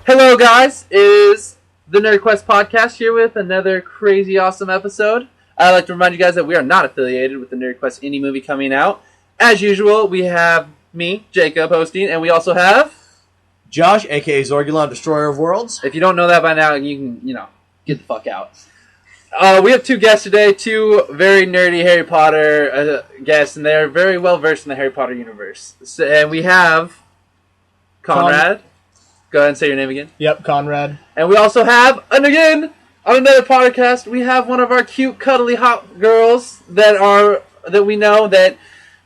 Hello, guys. Is the Nerdquest Podcast here with another crazy awesome episode. I'd like to remind you guys that we are not affiliated with the Nerdquest indie movie coming out. As usual, we have me, Jacob, hosting, and we also have Josh, a.k.a. Zorgulon, Destroyer of Worlds. If you don't know that by now, you can, get the fuck out. We have two guests today, two very nerdy Harry Potter guests, and they're very well versed in the Harry Potter universe. And we have Conrad. Go ahead and say your name again. Yep, Conrad. And we also have, and again, on another podcast, we have one of our cute, cuddly, hot girls that we know that,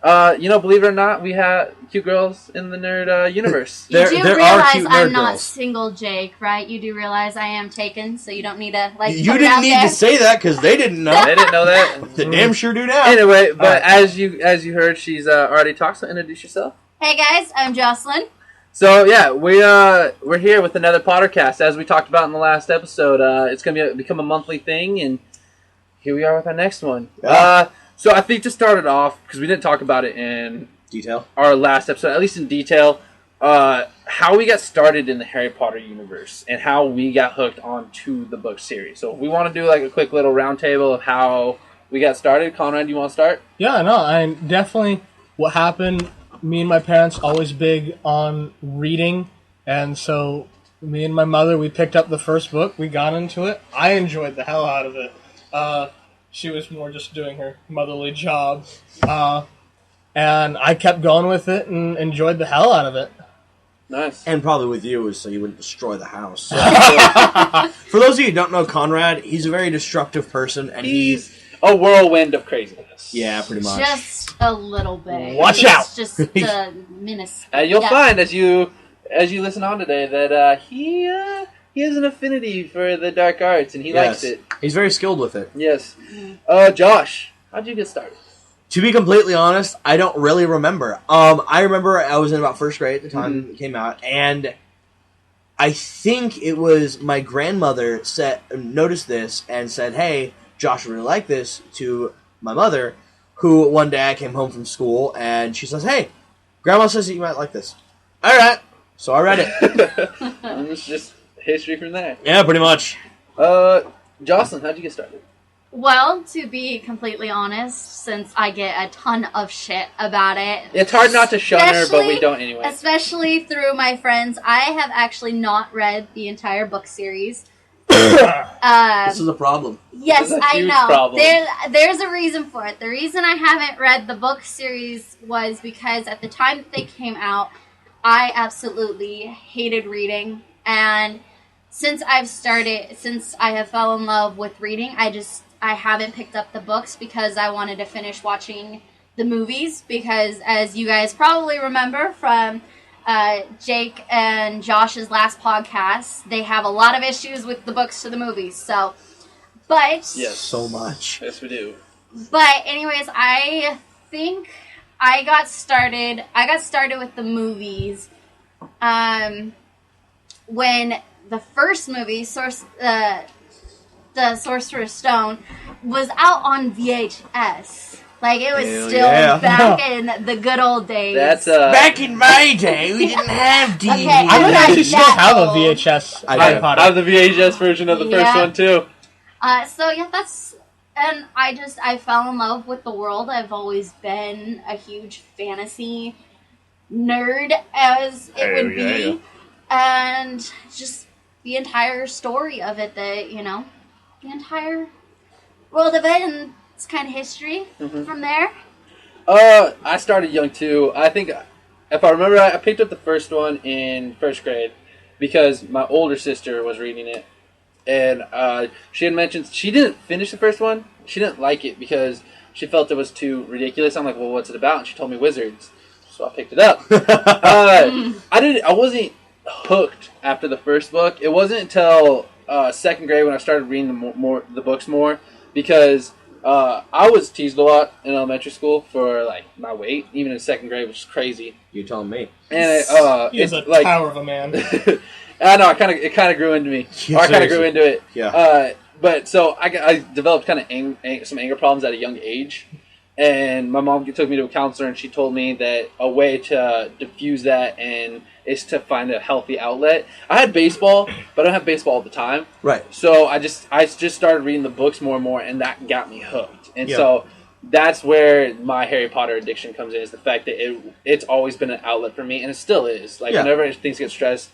believe it or not, we have cute girls in the nerd universe. You do realize I'm not single, Jake, right? You do realize I am taken, so you don't need to, You didn't need to say that, because they didn't know. They didn't know that. They damn sure do now. Anyway, but as you heard, she's already talked, so introduce yourself. Hey, guys, I'm Jocelyn. So, yeah, we're here with another PotterCast. As we talked about in the last episode, it's going to become a monthly thing, and here we are with our next one. Yeah. So I think to start it off, because we didn't talk about it in detail, our last episode, at least in detail, how we got started in the Harry Potter universe and how we got hooked onto the book series. So we want to do like a quick little roundtable of how we got started. Conrad, you want to start? Yeah, no, I definitely what happened. Me and my parents always big on reading, and so me and my mother, we picked up the first book. We got into it. I enjoyed the hell out of it. She was more just doing her motherly job, and I kept going with it and enjoyed the hell out of it. Nice. And probably with you is so you wouldn't destroy the house. For those of you who don't know Conrad, he's a very destructive person, and he's a whirlwind of craziness. Yeah, pretty much. Just a little bit. Watch out! Just a minuscule. You'll find as you listen on today that he has an affinity for the dark arts, and he likes it. He's very skilled with it. Yes. Josh, how'd you get started? To be completely honest, I don't really remember. I remember I was in about first grade at the time it came out, and I think it was my grandmother noticed this and said, "Hey, Josh really like this," to my mother, who one day I came home from school, and she says, "Hey, Grandma says that you might like this." All right. So I read it. And it's just history from there. Yeah, pretty much. Jocelyn, how'd you get started? Well, to be completely honest, since I get a ton of shit about it. It's hard not to shun her, but we don't anyway. Especially through my friends. I have actually not read the entire book series. This is a problem. Yes, I know. Problem. There's a reason for it. The reason I haven't read the book series was because at the time that they came out, I absolutely hated reading. And since I have fell in love with reading, I haven't picked up the books because I wanted to finish watching the movies. Because as you guys probably remember from Jake and Josh's last podcast, they have a lot of issues with the books to the movies. So, but yes, so much. Yes, we do. But anyways, I think I got started with the movies when the first movie, the Sorcerer's Stone, was out on VHS. Like, it was back in the good old days. That's back in my day, we didn't have DVD. Okay, I would actually still have a old. VHS. I have the VHS version of the first one, too. So, yeah, and I fell in love with the world. I've always been a huge fantasy nerd, as it would be. And just the entire story of it, the entire world of it, and it's kind of history from there. I started young too. I think, if I remember, I picked up the first one in first grade because my older sister was reading it, and she had mentioned she didn't finish the first one. She didn't like it because she felt it was too ridiculous. I'm like, well, what's it about? And she told me wizards, so I picked it up. I wasn't hooked after the first book. It wasn't until second grade when I started reading the books more, because I was teased a lot in elementary school for like my weight, even in second grade, which is crazy. You're telling me. And He's a tower of a man. I know. It kind of grew into me. Yeah, or I kind of grew into it. Yeah. But so I developed kind of some anger problems at a young age, and my mom took me to a counselor, and she told me that a way to diffuse that and is to find a healthy outlet. I had baseball, but I don't have baseball all the time. Right. So I just started reading the books more and more, and that got me hooked. And so that's where my Harry Potter addiction comes in, is the fact that it's always been an outlet for me, and it still is. Like, whenever things get stressed,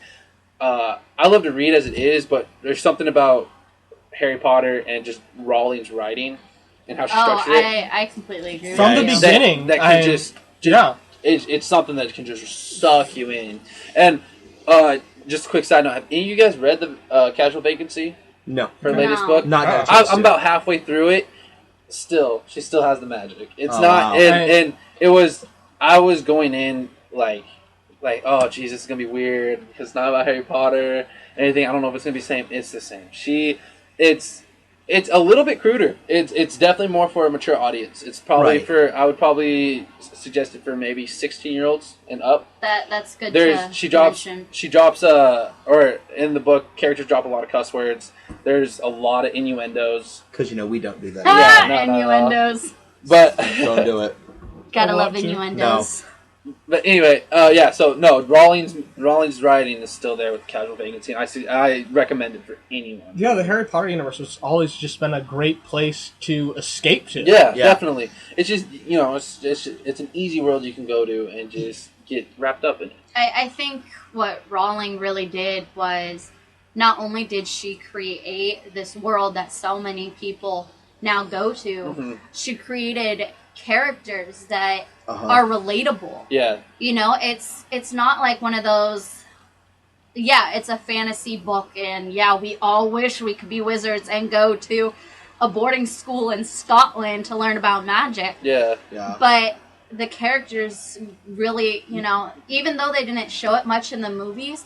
I love to read as it is, but there's something about Harry Potter and just Rowling's writing and how she structured it. I completely agree. From the beginning, that can it's something that can just suck you in. And just a quick side note: have any of you guys read the Casual Vacancy? No. Her latest book. Not. I'm about halfway through it. She still has the magic. It's not, wow. and it was. I was going in like, oh Jesus, this is gonna be weird because it's not about Harry Potter or anything. I don't know if it's gonna be the same. It's the same. It's a little bit cruder. It's definitely more for a mature audience. It's probably I would probably suggest it for maybe 16-year-olds and up. That's good. She drops or in the book, characters drop a lot of cuss words. There's a lot of innuendos. Because we don't do that. Innuendos. But don't do it. Gotta love innuendos. No. But anyway, so no, Rowling's writing is still there with Casual Vacancy. I recommend it for anyone. Yeah, the Harry Potter universe has always just been a great place to escape to. Yeah, definitely. It's just it's an easy world you can go to and just get wrapped up in it. I think what Rowling really did was not only did she create this world that so many people now go to, she created characters that are relatable. Yeah. It's not like one of those, it's a fantasy book, and we all wish we could be wizards and go to a boarding school in Scotland to learn about magic. Yeah. But the characters really, even though they didn't show it much in the movies,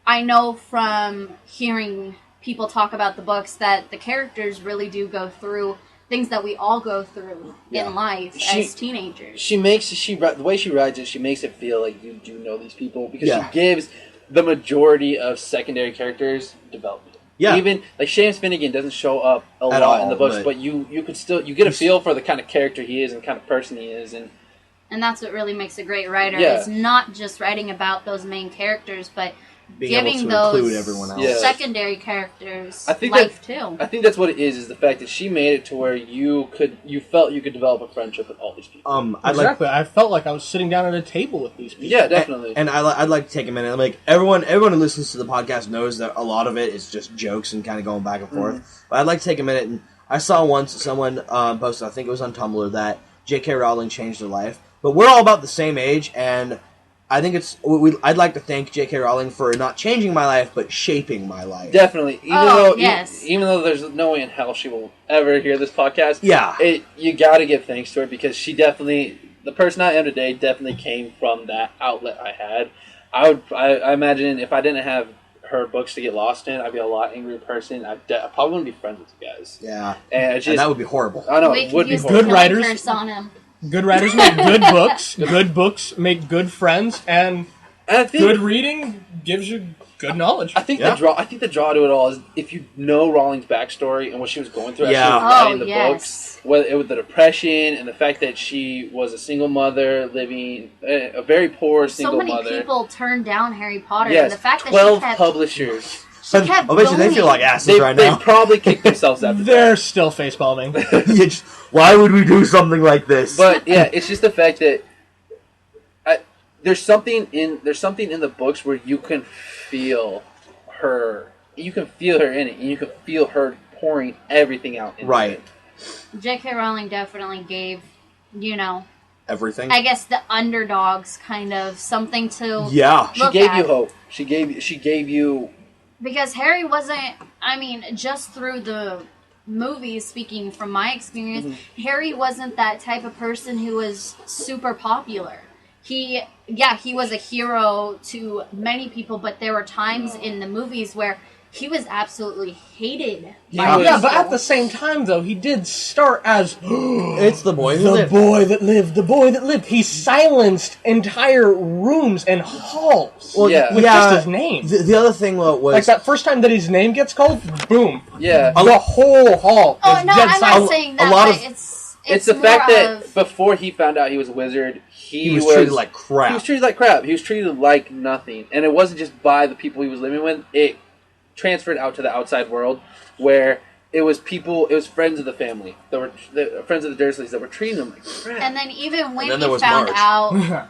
I know from hearing people talk about the books that the characters really do go through things that we all go through in life as teenagers. The way she writes it, she makes it feel like you do know these people, because she gives the majority of secondary characters development. Yeah. Even like Seamus Finnegan doesn't show up a lot in the books, but you get a feel for the kind of character he is and kind of person he is, and that's what really makes a great writer. Is not just writing about those main characers, but giving those secondary characters life too. I think that's what it is the fact that she made it to where you felt you could develop a friendship with all these people. I felt like I was sitting down at a table with these people. Yeah, definitely. And I'd like to take a minute. Like everyone who listens to the podcast knows that a lot of it is just jokes and kind of going back and forth. But I'd like to take a minute, and I saw once someone posted, I think it was on Tumblr, that J.K. Rowling changed her life. But we're all about the same age, and I think I'd like to thank J.K. Rowling for not changing my life, but shaping my life. Definitely. Even though there's no way in hell she will ever hear this podcast, you got to give thanks to her, because she definitely, the person I am today, definitely came from that outlet I had. I imagine if I didn't have her books to get lost in, I'd be a lot angrier person. I probably wouldn't be friends with you guys. Yeah. And that would be horrible. I know, it would be horrible. Good writers. Good writers make good books. Good books make good friends, and good reading gives you good knowledge. I think the draw to it all is if you know Rowling's backstory and what she was going through as she was writing the books, whether it was the depression and the fact that she was a single mother living a very poor single mother. So many people turned down Harry Potter, and the fact that 12 publishers. I bet you they feel like asses right now. They probably kicked themselves out. They're still facepalming. Why would we do something like this? But it's just the fact that there's something in the books where you can feel her. You can feel her in it, and you can feel her pouring everything out into it. J.K. Rowling definitely gave, everything. I guess the underdogs kind of something to she gave you hope. She gave you. Because Harry wasn't, just through the movies, speaking from my experience, Harry wasn't that type of person who was super popular. He was a hero to many people, but there were times in the movies where he was absolutely hated. But at the same time, though, he did start as it's the boy that lived. The boy that lived. He silenced entire rooms and halls with just his name. The other thing was like that first time that his name gets called, boom. Yeah, the whole hall. Oh no, I'm not saying that. It's the fact that before he found out he was a wizard, he was treated like crap. He was treated like crap. He was treated like nothing. And it wasn't just by the people he was living with. It transferred out to the outside world where it was friends of the family, friends of the Dursleys that were treating him like crap. And then even when he found out...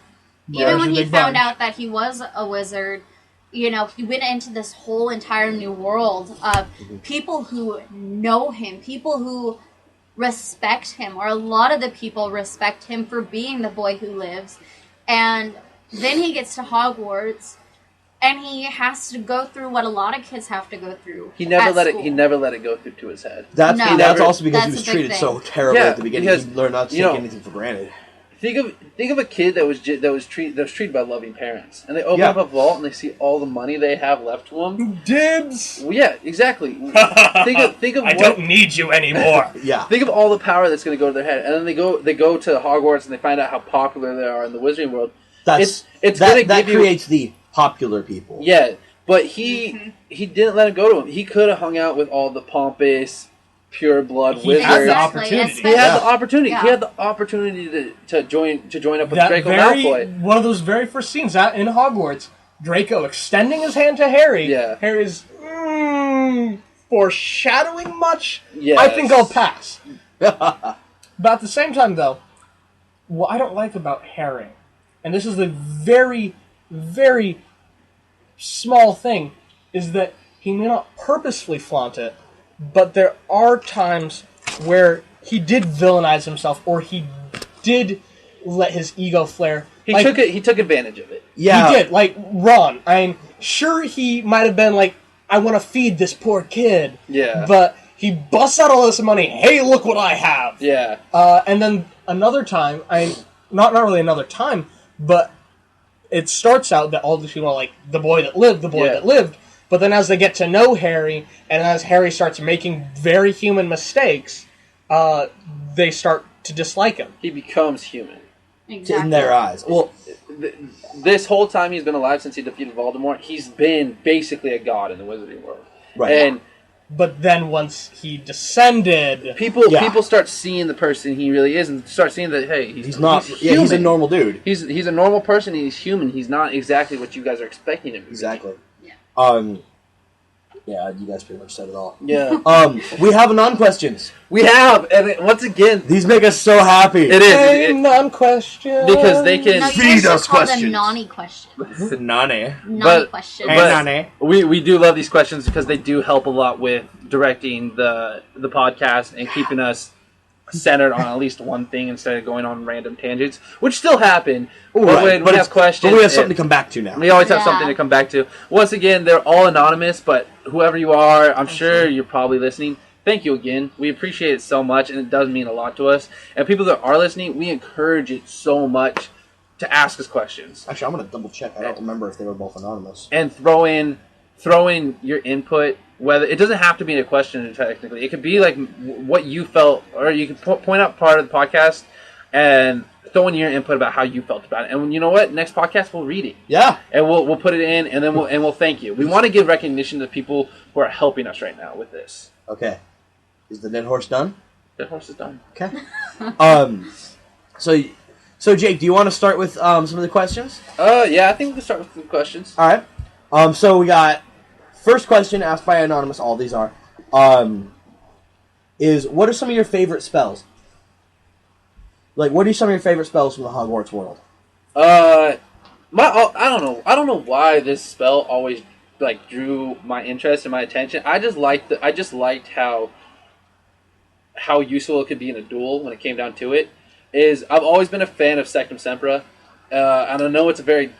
Even when he found out that he was a wizard, you know, he went into this whole entire new world of people who know him, people who respect him, or a lot of the people respect him for being the boy who lives. And then he gets to Hogwarts, and he has to go through what a lot of kids have to go through. He never let it go through to his head. That's also because he was treated so terribly at the beginning. He learned not to take anything for granted. Think of a kid that was treated by loving parents, and they open up a vault and they see all the money they have left to them. Dibs. Well, yeah, exactly. think of I don't need you anymore. Yeah. Think of all the power that's going to go to their head, and then they go to Hogwarts and they find out how popular they are in the Wizarding world. That creates the popular people. Yeah, but he didn't let it go to him. He could have hung out with all the pompous, pure blood wizards. He had the opportunity. He had the opportunity. Yeah. He had the opportunity to join up with Draco Malfoy. One of those very first scenes in Hogwarts, Draco extending his hand to Harry. Yeah. Harry's foreshadowing much. Yes. I think I'll pass. But at the same time, though, what I don't like about Harry, and this is the very, very small thing, is that he may not purposefully flaunt it, but there are times where he did villainize himself, or he did let his ego flare. He took advantage of it. Yeah, he did. Like Ron, I'm sure he might have been like, "I want to feed this poor kid." Yeah. But he busts out all this money. Hey, look what I have. Yeah. And then another time, not really another time, but it starts out that all these people are like the boy that lived. But then as they get to know Harry, and as Harry starts making very human mistakes, they start to dislike him. He becomes human. Exactly. In their eyes. Well, this whole time he's been alive since he defeated Voldemort, he's been basically a god in the Wizarding world. Right. But then once he descended... People start seeing the person he really is, and start seing that, hey, he's human. He's a normal dude. He's a normal person, and he's human. He's not exactly what you guys are expecting him to be. Exactly. Yeah, you guys pretty much said it all. Yeah. We have non-questions. We have, and once again... These make us so happy. It is. Non-questions. Because they can feed us questions. Them naughty questions. Naughty questions. But we do love these questions because they do help a lot with directing the podcast and keeping us centered on at least one thing instead of going on random tangents, which still happen. But when we have questions, but we have something to come back to now. We always have something to come back to. Once again, they're all anonymous, but whoever you are, I'm sure you're probably listening. Thank you again. We appreciate it so much, and it does mean a lot to us. And people that are listening, we encourage it so much to ask us questions. Actually, I'm going to double check. I don't remember if they were both anonymous. And throw in your input. Whether it doesn't have to be a question technically, it could be like what you felt, or you could point out part of the podcast and throw in your input about how you felt about it. And you know what? Next podcast we'll read it. Yeah, and we'll put it in, and then we'll thank you. We want to give recognition to people who are helping us right now with this. Okay, is the dead horse done? Dead horse is done. Okay. So Jake, do you want to start with some of the questions? Yeah, I think we can start with the questions. All right. So we got. First question asked by Anonymous, all these are, is what are some of your favorite spells? Like, what are some of your favorite spells from the Hogwarts world? I don't know why this spell always drew my interest and my attention. I just liked how useful it could be in a duel when it came down to it. I've always been a fan of Sectum Sempra. And I know it's very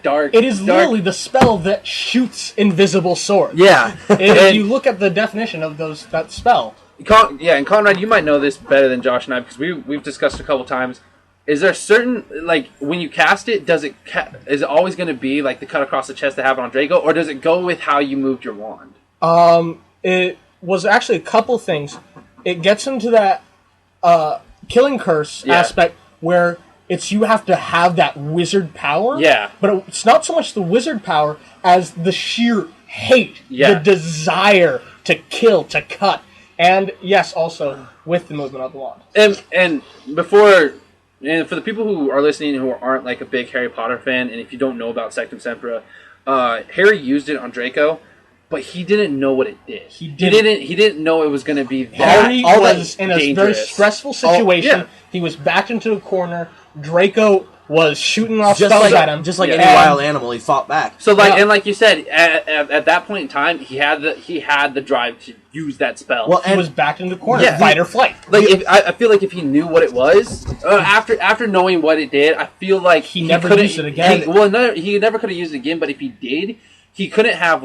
dark. It is literally the spell that shoots invisible swords. Yeah. If you look at the definition of that spell. And Conrad, you might know this better than Josh and I because we've discussed a couple times. Is there certain when you cast it, is it always going to be like the cut across the chest that happened on Draco, or does it go with how you moved your wand? It was actually a couple things. It gets into that killing curse aspect where. You have to have that wizard power. Yeah. But it's not so much the wizard power as the sheer hate, the desire to kill, to cut. And yes, also with the movement of the wand. And for the people who are listening who aren't like a big Harry Potter fan, and if you don't know about Sectum Sempra, Harry used it on Draco, but he didn't know what it did. He didn't know it was going to be that Harry was in a dangerous. very stressful situation. Oh, yeah. He was backed into a corner. Draco was shooting off Just spells like, at him. just like any wild animal, he fought back. So and like you said, at that point in time, he had the drive to use that spell. Well, he was backed into the corner, fight or flight. Like I feel like if he knew what it was, after knowing what it did, I feel like he never used it again. He never could have used it again. But if he did, he couldn't have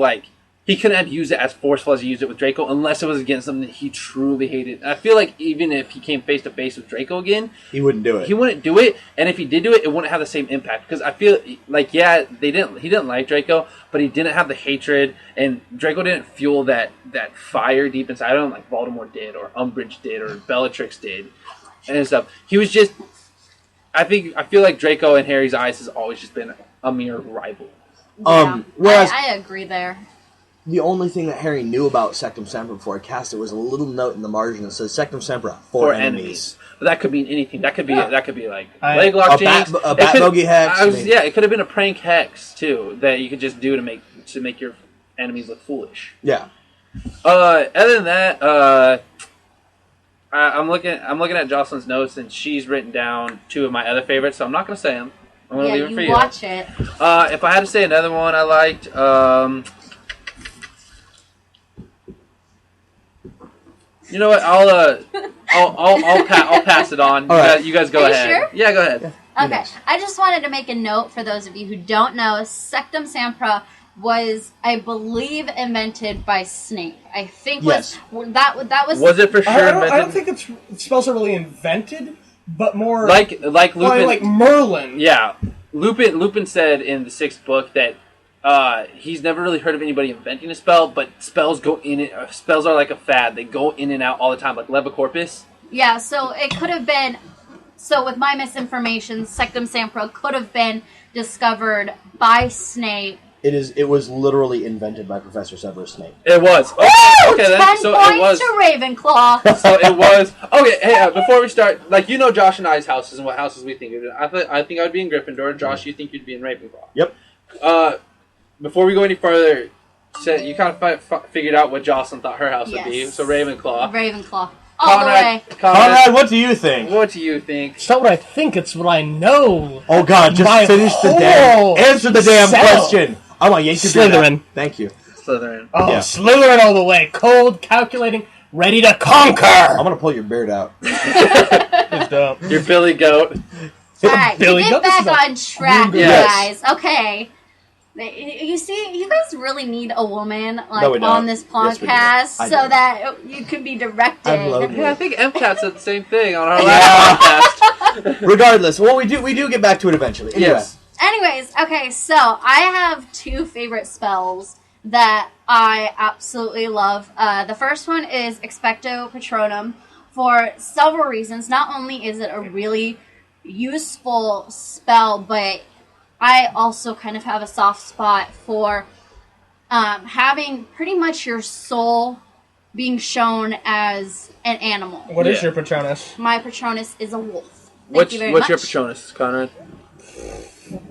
used it as forceful as he used it with Draco unless it was against something that he truly hated. I feel like even if he came face to face with Draco again, he wouldn't do it. He wouldn't do it, and if he did do it, it wouldn't have the same impact. Because I feel like he didn't like Draco, but he didn't have the hatred, and Draco didn't fuel that fire deep inside of him like Voldemort did, or Umbridge did, or Bellatrix did, and stuff. He was just, I feel like Draco in Harry's eyes has always just been a mere rival. Whereas I agree there. the only thing that Harry knew about Sectum Sempra before he cast it was a little note in the margin that says Sectum Sempra for enemies. But that could mean anything. That could be like leg lock jinx, a bat bogey hex. It could have been a prank hex too that you could just do to make your enemies look foolish. Yeah. Other than that, I'm looking at Jocelyn's notes, and she's written down two of my other favorites. So I'm not going to say them. I'm going to leave them for you. Watch it. If I had to say another one I liked, you know what? I'll pass it on. You guys go ahead. Sure? Yeah, go ahead. Okay. I just wanted to make a note for those of you who don't know. Sectum Sempra was, I believe, invented by Snape. I think that was. Was it for sure invented? I don't think spells are really invented, but more like Lupin, like Merlin. Yeah, Lupin said in the 6th book that he's never really heard of anybody inventing a spell, but spells go in it. Spells are like a fad; they go in and out all the time, like Levicorpus. Yeah, so it could have been. So with my misinformation, Sectum Sempra could have been discovered by Snape. It was literally invented by Professor Severus Snape. It was. Okay, then. 10 So points it was. to Ravenclaw. So it was. Okay, hey, before we start, Josh and I's houses and what houses we think. I think I would be in Gryffindor. Josh, you think you'd be in Ravenclaw. Yep. Before we go any further, you kind of figured out what Jocelyn thought her house would be. So Ravenclaw. Ravenclaw. All the way. Conrad, what do you think? What do you think? It's not what I think, it's what I know. Oh God, just finish the damn... Answer the damn question. I'm gonna yank your Slytherin. Thank you. Slytherin. Oh, Yeah. Slytherin all the way. Cold, calculating, ready to conquer. I'm gonna pull your beard out. Just, Your Billy Goat. Alright, Billy get Goat back is on track, you Yes. guys. Okay. You see, you guys really need a woman No, we don't. on this Yes, we do. podcast I so do. that you can be directed. I'm loaded. Yeah, I think MCAT said the same thing on our last podcast. Regardless, well, we do get back to it eventually. Anyway. Yes. Anyways, okay, so I have two favorite spells that I absolutely love. The first one is Expecto Patronum for several reasons. Not only is it a really useful spell, but I also kind of have a soft spot for having pretty much your soul being shown as an animal. What is your Patronus? My Patronus is a wolf. What's you very your much. Patronus, Conrad?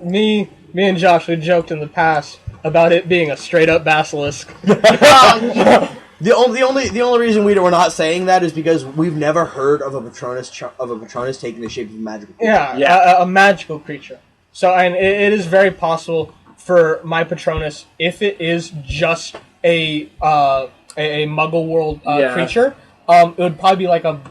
Me and Josh, we joked in the past about it being a straight up basilisk. Oh, The only reason we're not saying that is because we've never heard of a Patronus taking the shape of a magical creature. Yeah. A magical creature. So, and it is very possible for my Patronus, if it is just a Muggle world creature, it would probably be like a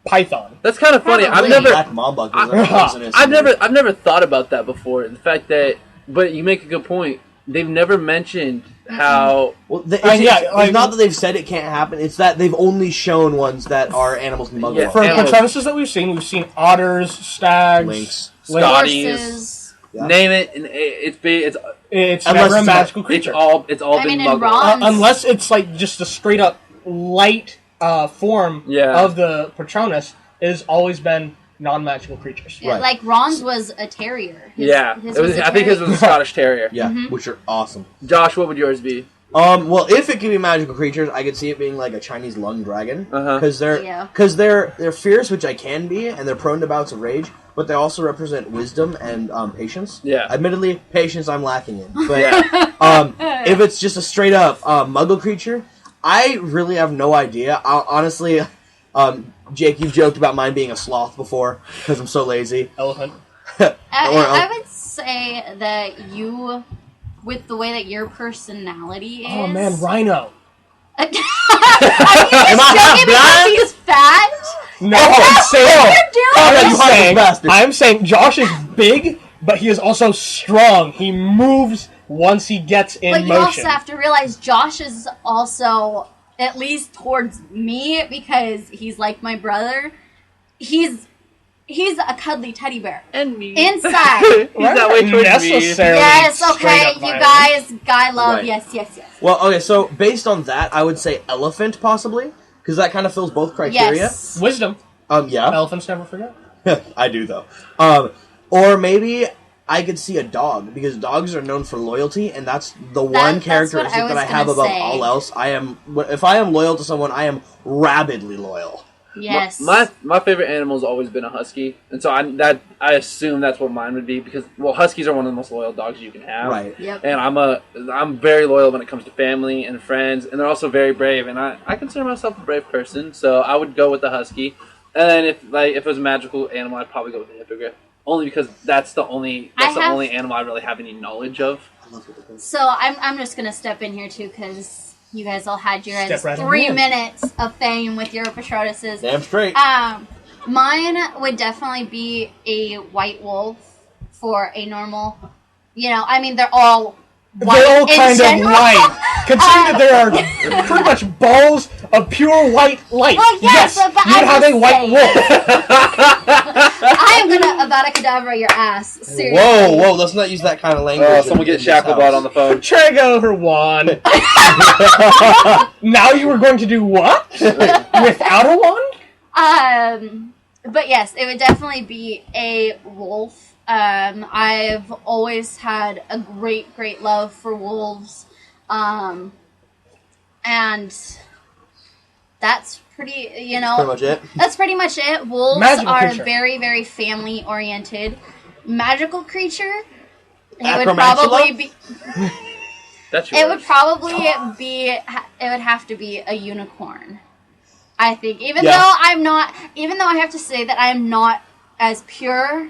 python. That's kind of funny. Probably. Black Mamba goes like poisonous. I've never thought about that before. The fact that, but you make a good point. They've never mentioned how. Well, it's not that they've said it can't happen. It's that they've only shown ones that are animals in Muggle Yeah, world. For animals. Patronuses that we've seen otters, stags, Lynx. Scotties. horses. Yeah. Name it, and it's big. It's Unless never a it's magical It's creature. all I been mean, in Muggle. Ron- Unless it's like just a straight up light form Yeah. of the Patronus, it has always been non-magical creatures. Yeah, Right. like Ron's was a terrier. Yeah, his it was, was a I think his terrier. was a Scottish Terrier. Yeah, which are awesome. Josh, what would yours be? Well, if it can be magical creatures, I could see it being like a Chinese lung dragon, because they're fierce, which I can be, and they're prone to bouts of rage, but they also represent wisdom and patience. Yeah. Admittedly, patience I'm lacking in, but if it's just a straight up Muggle creature, I really have no idea. Honestly, Jake, you've joked about mine being a sloth before because I'm so lazy. Elephant. I would say that you, with the way that your personality is. Oh man, rhino. Are you just joking because he's fat? No, I'm saying Josh is big, but he is also strong. He moves once he gets in motion. But you also have to realize Josh is also, at least towards me, because he's like my brother, he's a cuddly teddy bear. And me. Inside. He's that way towards me. Yes, okay, you guys, guy love, right. Yes. Well, okay, so based on that, I would say elephant, possibly, because that kind of fills both criteria. Yes. Wisdom. Yeah. Elephants never forget. I do, though. Or maybe I could see a dog, because dogs are known for loyalty, and that's the one characteristic that I have above all else. If I am loyal to someone, I am rabidly loyal. Yes. My favorite animal has always been a husky, and so I assume that's what mine would be, because huskies are one of the most loyal dogs you can have. Right. Yep. And I'm very loyal when it comes to family and friends, and they're also very brave, and I consider myself a brave person, so I would go with the husky. And then if it was a magical animal, I'd probably go with the hippogriff, only because that's the only animal I really have any knowledge of. So I'm just gonna step in here too, because you guys all had your 3 minutes of fame with your Patronuses. Damn straight. Mine would definitely be a white wolf for a normal. They're all white. They're all kind of white. Considering that there are pretty much balls of pure white light. Well, yes, but you would have a white wolf. I am gonna Avada Kedavra your ass. Seriously. Whoa! Let's not use that kind of language. Someone get Shacklebot on the phone. Trago her wand. Now you were going to do what? Without a wand? But yes, it would definitely be a wolf. I've always had a great love for wolves. And that's pretty, That's pretty much it. That's pretty much it. Wolves are very, very family oriented. Magical creature. It would probably be. It would have to be a unicorn. I think, even though I have to say that I am not as pure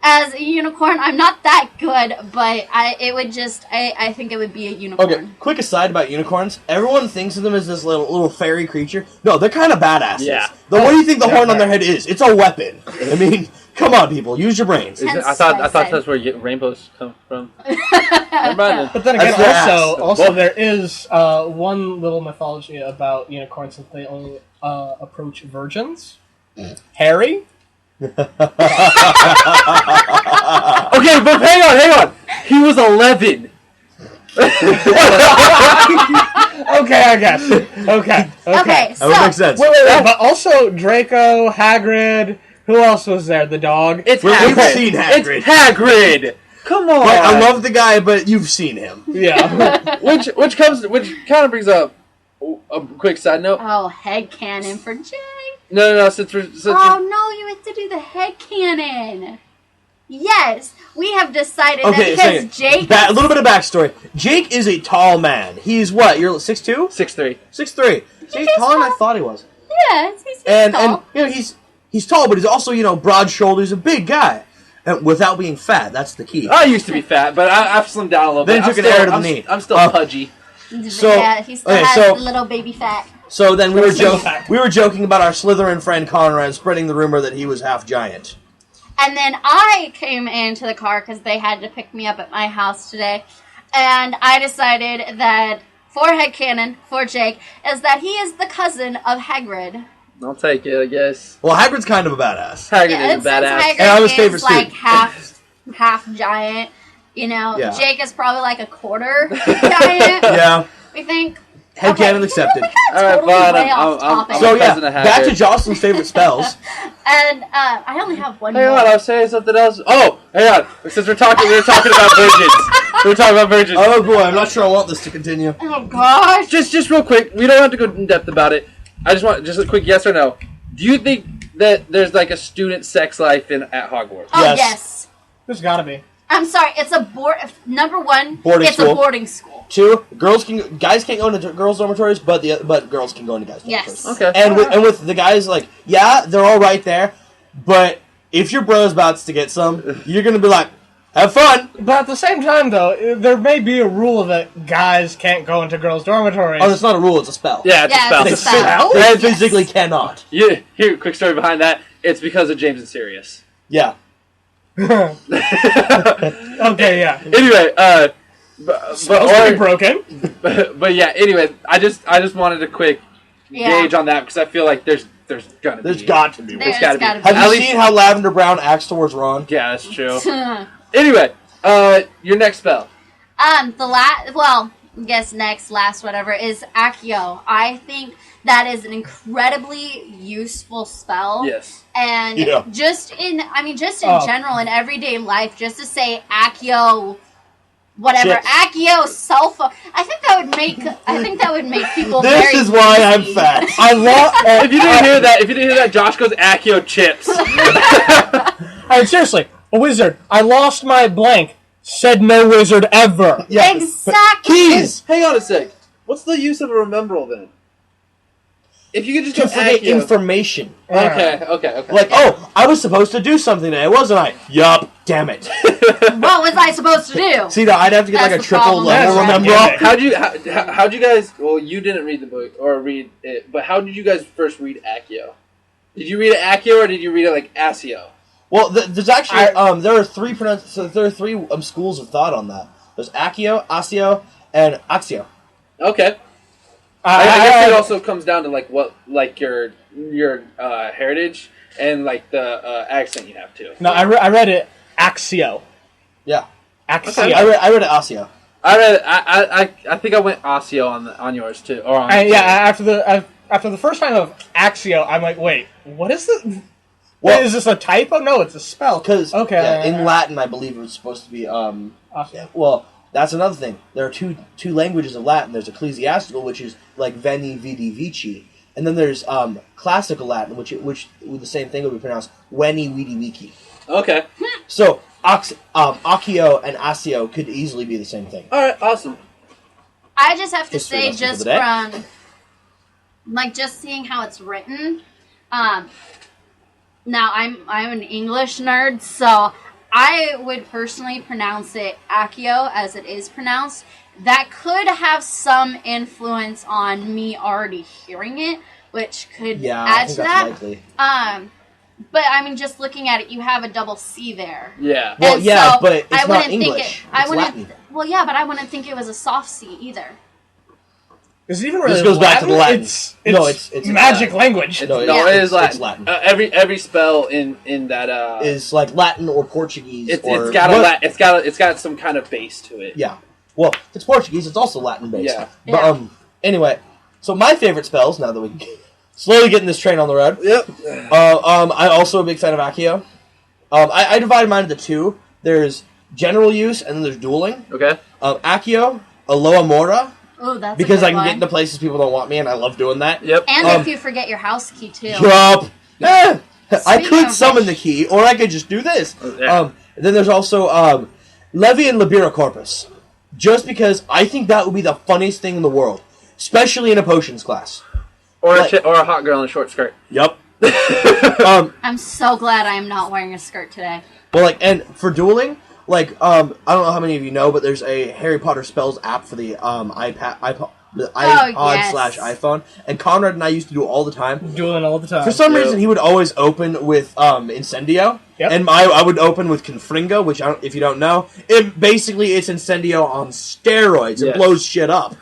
as a unicorn, I'm not that good, but I think it would be a unicorn. Okay, quick aside about unicorns. Everyone thinks of them as this little fairy creature. No, they're kind of badasses. Yeah. What do you think the horn on their head is? It's a weapon. I mean, come on, people, use your brains. I thought that's where rainbows come from. But then again, also there is one little mythology about unicorns that they only approach virgins. Harry. Okay, but hang on. He was 11. Okay, I guess. Okay. Okay, so that would make sense. Wait, but also Draco, Hagrid. Who else was there? The dog. We've seen Hagrid. It's Hagrid. Come on. Like, I love the guy, but you've seen him. Yeah. which kind of brings up a quick side note. Oh, headcanon for Jake. No. No, you have to do the headcanon. Yes, we have decided that because Jake... A little bit of backstory. Jake is a tall man. He's what? You're 6'2"? 6'3". 6'3". He's taller than I thought he was. Yeah, he's tall. And he's tall, but he's also, broad shoulders, a big guy. And without being fat, that's the key. I used to be fat, but I've slimmed down a little bit. Then you took an air to the knee. I'm still pudgy. So, yeah, he still has little baby fat. So then we were joking about our Slytherin friend Conrad spreading the rumor that he was half giant. And then I came into the car because they had to pick me up at my house today. And I decided that for headcanon, for Jake, is that he is the cousin of Hagrid. I'll take it, I guess. Well, Hagrid's kind of a badass. Hagrid is a badass. Hagrid and I'm his favorite student. half giant. Yeah. Jake is probably like a quarter giant. Yeah. We think. Headcanon accepted. All right, Totally fine. way off topic. So yeah, cousin of back to habit. Jocelyn's favorite spells. And I only have one Hang more. on, I was saying something else. Oh, hang on. Since we were talking about virgins. We were talking about virgins. Oh boy, I'm not sure I want this to continue. Oh gosh. Just real quick. We don't have to go in depth about it. I just want just a quick yes or no. Do you think that there's like a student sex life at Hogwarts? Oh Yes. yes. There's gotta be. I'm sorry. It's a number one. Boarding it's school. a boarding school. 2, guys can't go into girls' dormitories, but girls can go into guys' Yes. dormitories. Okay. And with the guys, like, yeah, they're all right there, but if your bro's about to get some, you're gonna be like, have fun. But at the same time, though, there may be a rule that guys can't go into girls' dormitories. Oh, it's not a rule; it's a spell. Yeah, it's a spell. it's They, a spell. they Yes. physically cannot. Yeah, here, quick story behind that. It's because of James and Sirius. Yeah. Okay, yeah. Anyway, Spells can be broken. but yeah. Anyway, I just wanted a quick Yeah. gauge on that because I feel like there's gonna There's be. got to be. There's gotta be. gotta Have At you least- seen how Lavender Brown acts towards Ron? Yeah, that's true. Anyway, your next spell. I guess last, whatever, is Accio. I think that is an incredibly useful spell. Yes. And Yeah. just in Oh. general, in everyday life, just to say Accio, whatever, Chips. Accio cell phone. I think that would make people This very is why I'm easy. fat. I love. If you didn't hear that, Josh goes Accio chips. I mean, seriously, a wizard. I lost my blank. Said no wizard ever. Yeah. Exactly. Keys! Hang on a sec. What's the use of a rememberal then? If you could just To go forget Accio. information. Okay. Like, oh, I was supposed to do something today, wasn't I? Yup. Damn it. What was I supposed to do? See, now I'd have to get That's like a the triple problem. level That's remember. right. How'd you guys? Well, you didn't read the book or read it, but how did you guys first read Accio? Did you read it Accio or did you read it like Accio? Well, there's actually there are three schools of thought on that. There's Accio, Accio, and Axio. Okay. I guess it also comes down to like your heritage and like the accent you have too. No, I read it Axio. Yeah, Axio. I read it Accio. I think I went Accio on yours too. Or on And yeah, after the first time of Axio, I'm like, wait, what is this? Well- Wait, is this a typo? No, it's a spell. Because Okay. in Latin, I believe it was supposed to be. Axio. Well, that's another thing. There are two languages of Latin. There's ecclesiastical, which is like Veni, Vidi, Vici, and then there's classical Latin, which the same thing would be pronounced Veni, Vidi, Vici. Okay. So Accio and Accio could easily be the same thing. All right. Awesome. I just have to History say, lesson for just the day. from just seeing how it's written. Now I'm an English nerd, so I would personally pronounce it Accio as it is pronounced. That could have some influence on me already hearing it, which could Yeah, I add think to that's that. likely. But I mean, just looking at it, you have a double C there. Yeah. Well, And yeah, so but it's I not wouldn't think English. I It's wouldn't. Latin. Well, yeah, but I wouldn't think it was a soft C either. Is it even really This goes back to the Latin. It's No, it's magic Latin. language. No, No, it is it's Latin. Latin. Every spell in that Is like Latin or Portuguese. it's or it's got some kind of base to it. Yeah. Well, it's Portuguese. It's also Latin based. Yeah. But Yeah. anyway, so my favorite spells. Now that we slowly getting this train on the road. Yep. I'm also a big fan of Accio. I divide mine into two. There's general use and then there's dueling. Okay. Accio, Aloha Mora, Oh, that's because a I good can one. get into places people don't want me, and I love doing that. Yep. And Um, if you forget your house key too. Yup. I Speaking could of summon which- the key, or I could just do this. Yeah. And then there's also Levi and Libera Corpus. Just because I think that would be the funniest thing in the world. Especially in a potions class. Or Like- or a hot girl in a short skirt. Yep. I'm so glad I am not wearing a skirt today. Well, and for dueling, I don't know how many of you know, but there's a Harry Potter spells app for the iPod yes. / iPhone, and Conrad and I used to do it all the time. Dueling all the time. For some Yep. reason, he would always open with Incendio, Yep. and I would open with Confringo, which, if you don't know, it's Incendio on steroids. It Yes. blows shit up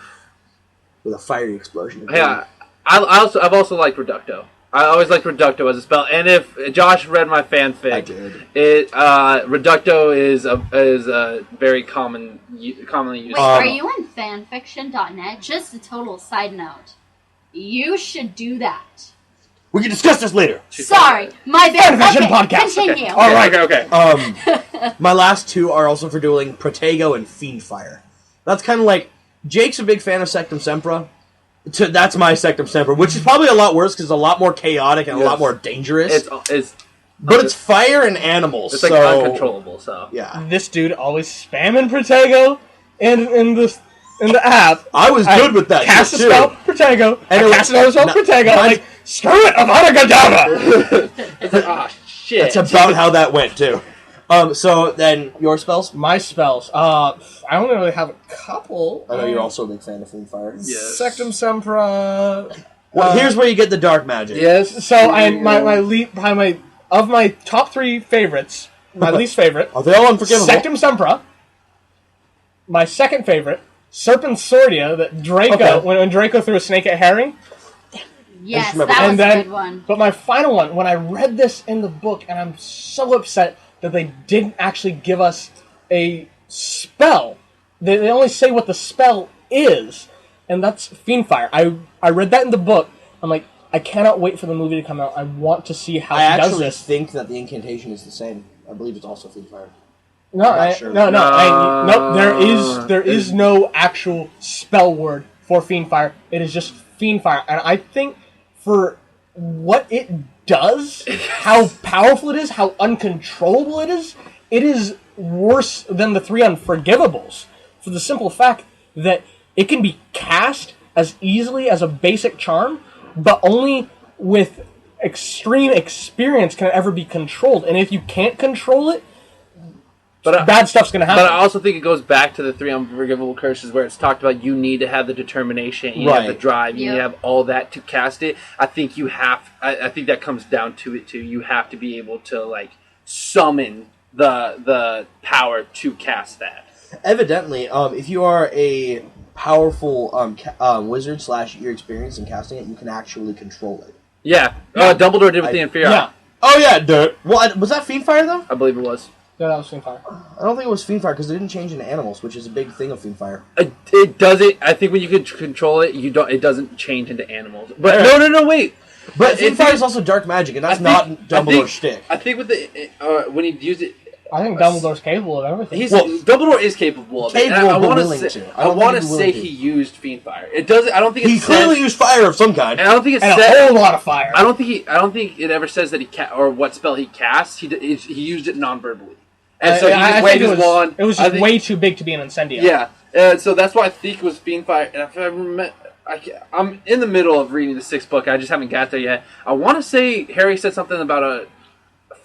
with a fiery explosion. Yeah. I've also liked Reducto. I always liked Reducto as a spell, and if Josh read my fanfic, I did. Reducto is a very commonly used. Wait, are you on fanfiction.net? Just a total side note. You should do that. We can discuss this later. Sorry, my bad. Fanfiction Okay, podcast. continue. All right, okay. My last two are also for dueling Protego and Fiendfire. That's kind of like Jake's a big fan of Sectum Sempra. That's my Sectum Sempra, which is probably a lot worse because it's a lot more chaotic and a lot more dangerous. But it's fire and animals. It's like uncontrollable. So yeah, This dude always spamming Protego in the app. I was good with that. Cast a too. spell, Protego. And cast another spell, Protego. I'm like, screw it, Avada Kedavra. it's like, oh shit. That's about how that went too. So then your spells. My spells. I only really have a couple. I know you're also a big fan of Fiendfire. Yes. Sectum Sempra. Well, here's where you get the dark magic. Yes. So of my top three favorites, my least favorite. Are they all unforgivable? Sectum Sempra. My second favorite, Serpent Sordia, that Draco, when Draco threw a snake at Harry. Yes, remember that was that. a good one. But my final one, when I read this in the book, and I'm so upset that they didn't actually give us a spell. They only say what the spell is, and that's Fiendfire. I read that in the book. I'm like, I cannot wait for the movie to come out. I want to see how I he does actually this. think that the incantation is the same. I believe it's also Fiendfire. No, sure. no. There is no actual spell word for Fiendfire. It is just Fiendfire, and I think for what it does, how powerful it is, how uncontrollable it is worse than the three Unforgivables. For the simple fact that it can be cast as easily as a basic charm, but only with extreme experience can it ever be controlled. And if you can't control it, bad stuff's going to happen. But I also think it goes back to the three unforgivable curses where it's talked about you need to have the determination, you have the drive, you need to have all that to cast it. I think I think that comes down to it too. You have to be able to like summon the power to cast that. Evidently, if you are a powerful wizard / you're experienced in casting it, you can actually control it. Yeah. Dumbledore did with the Inferior. Yeah. Oh yeah, dude. Well, was that Fiendfire though? I believe it was. No, that was Fiendfire. I don't think it was Fiendfire because it didn't change into animals, which is a big thing of Fiendfire. It doesn't. I think when you can control it, it doesn't change into animals. But no, wait. But Fiendfire is also dark magic, and that's not Dumbledore's shtick. I think with when he used it, I think Dumbledore's capable of everything. Dumbledore is capable of it. Capable, I but want willing to to. I want to say he used Fiendfire. It doesn't. I don't think He clearly used fire of some kind. And I don't think it and said a whole lot of fire. I don't think it ever says that or what spell he casts. He used it non-verbally. And so he just waved his wand. It was just way too big to be an incendio. Yeah, and so that's why I think it was Fiendfire. And if I remember, I'm in the middle of reading the sixth book. I just haven't got there yet. I want to say Harry said something about a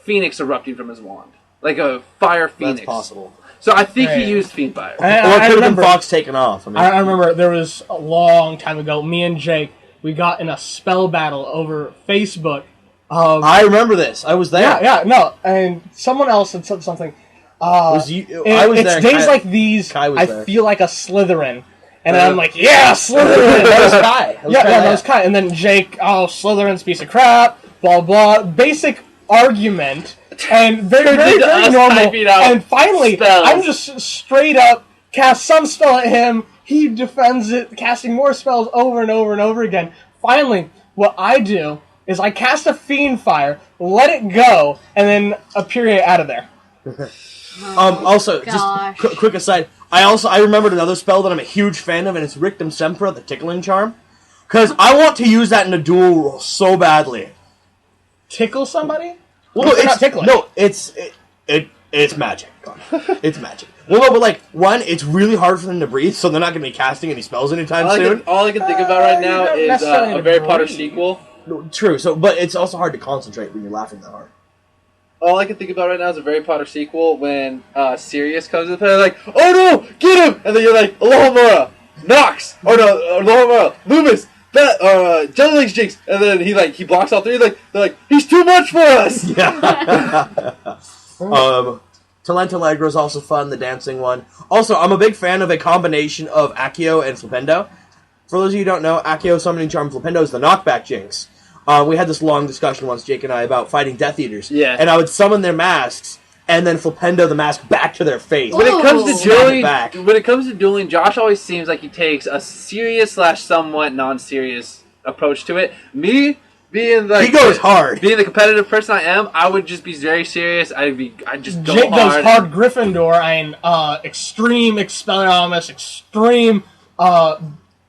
phoenix erupting from his wand, like a fire phoenix. That's possible. So I think he used Fiendfire. Or it could have been Fox taken off. I remember there was a long time ago, me and Jake, we got in a spell battle over Facebook. I remember this. I was there. No, and someone else had said something. I was there. Days like these, I feel like a Slytherin. And I'm like, yeah, Slytherin! That was Kai. That was Kai. And then Jake, Slytherin's a piece of crap, blah, blah. Basic argument. And very, very, very normal. And finally, spells. I'm just straight up cast some spell at him. He defends it, casting more spells over and over and over again. Finally, what I do is I cast a Fiendfire, let it go, and then a period out of there. Also, just quick aside, I remembered another spell that I'm a huge fan of, and it's Rictum Sempra, the Tickling Charm. Because I want to use that in a duel so badly. Tickle somebody? Well, no, not tickling. No, it's magic. It's magic. Well, no, but like, one, it's really hard for them to breathe, so they're not going to be casting any spells anytime soon. All I can think about right now is a Harry Potter sequel. No, true, but it's also hard to concentrate when you're laughing that hard. All I can think about right now is a Harry Potter sequel when Sirius comes in the like, oh no, get him! And then you're like, Alohomora, Nox, Alohomora, Loomis, Jellylegs Jinx, and then he blocks all three. They're like, he's too much for us. Yeah. Talenta is also fun, the dancing one. Also, I'm a big fan of a combination of Accio and Flipendo. For those of you who don't know, Accio Summoning Charm Flipendo is the knockback Jinx. we had this long discussion once, Jake and I, about fighting Death Eaters. Yeah. And I would summon their masks and then flipendo the mask back to their face. When it comes to Snap it back. dueling, Josh always seems like he takes a serious / somewhat non-serious approach to it. Me, being like he goes hard. Being the competitive person I am, I would just be very serious. I'd just go Jake hard. goes hard Gryffindor and extreme Expelliarmus, extreme, but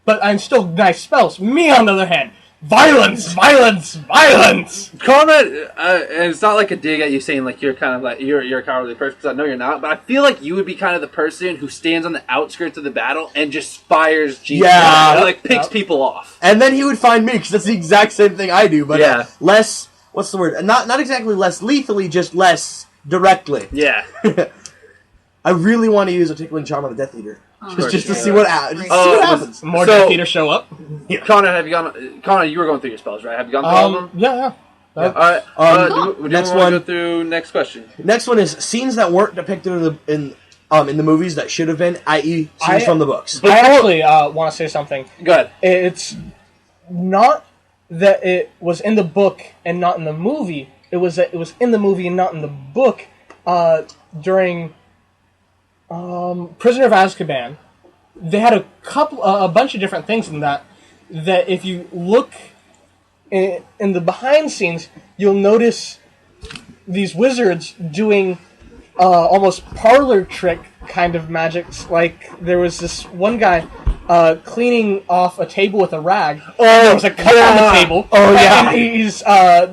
I'm still nice spells. Me, on the other hand, violence, violence, violence. Conrad, and it's not like a dig at you saying like you're kind of like you're a cowardly person, because I know you're not, but I feel like you would be kind of the person who stands on the outskirts of the battle and just fires Jesus. Yeah. And, like picks people off. And then he would find me, because that's the exact same thing I do, but Yeah. less, what's the word? Not exactly less lethally, just less directly. Yeah. I really want to use a tickling charm on a Death Eater. Just to see what happens. More So- Death Eaters show up. Yeah. Connor, you were going through your spells, right? Have you gone through all of them? Yeah. All right. Next do you want one. to go through next question? Next one is scenes that weren't depicted in the movies that should have been, i.e. scenes from the books. I actually want to say something. Go ahead. It's not that it was in the book and not in the movie. It was that it was in the movie and not in the book. During Prisoner of Azkaban, they had a bunch of different things in that if you look in the behind scenes, you'll notice these wizards doing almost parlor trick kind of magics. Like, there was this one guy cleaning off a table with a rag. Oh, there was a cup on the table. Oh, yeah. And he's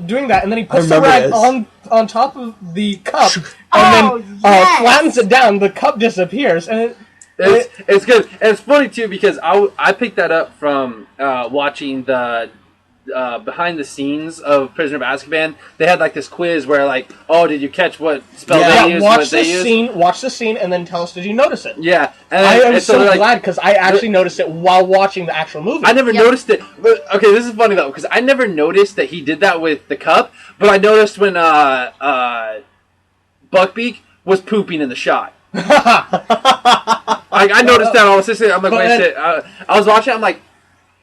doing that, and then he puts the remember rag this. on top of the cup, and Oh, then yes. flattens it down. The cup disappears, and It's good. And it's funny, too, because I picked that up from watching the behind the scenes of Prisoner of Azkaban. They had, like, this quiz where, like, oh, did you catch what spell they used, watch what they used? Watch the scene, and then tell us, did you notice it? Yeah. And I am and so they're like, glad, because I actually noticed it while watching the actual movie. I never noticed it. But, okay, this is funny, though, because I never noticed that he did that with the cup, but I noticed when Buckbeak was pooping in the shot. I noticed that. I was just I'm like, wait, shit. I was watching it, I'm like,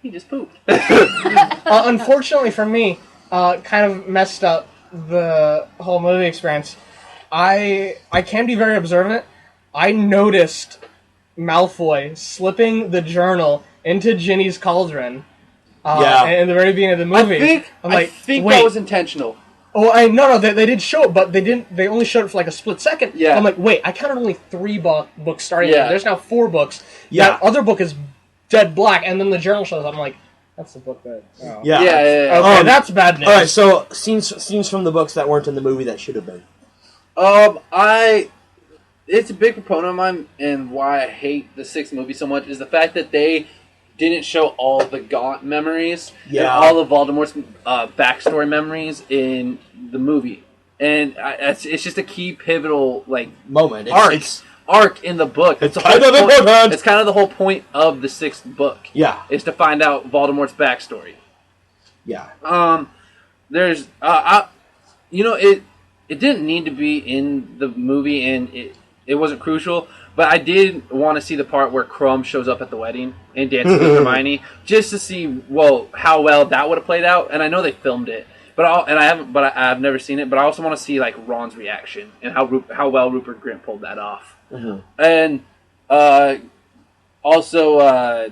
he just pooped. Unfortunately for me, kind of messed up the whole movie experience. I can be very observant. I noticed Malfoy slipping the journal into Ginny's cauldron. In the very beginning of the movie. I think that was intentional. Oh, no, they did show it, but they only showed it for like a split second. Yeah. I'm like, wait, I counted only 3 books starting. Yeah. There's now 4 books. Yeah. That other book is dead black, and then the journal shows up. I'm like, that's the book that... Oh. Yeah. Okay, that's bad news. Alright, so scenes from the books that weren't in the movie that should have been. It's a big proponent of mine, and why I hate the 6th movie so much is the fact that they didn't show all the Gaunt memories and all of Voldemort's backstory memories in the movie, and it's just a key pivotal moment. Arc in the book. It's kind of important. It's kind of the whole point of the 6th book. Yeah, is to find out Voldemort's backstory. Yeah. There's it didn't need to be in the movie, and it wasn't crucial. But I did want to see the part where Crumb shows up at the wedding and dances with Hermione, just to see how well that would have played out. And I know they filmed it, I've never seen it. But I also want to see Ron's reaction and how well Rupert Grint pulled that off. Mm-hmm. And also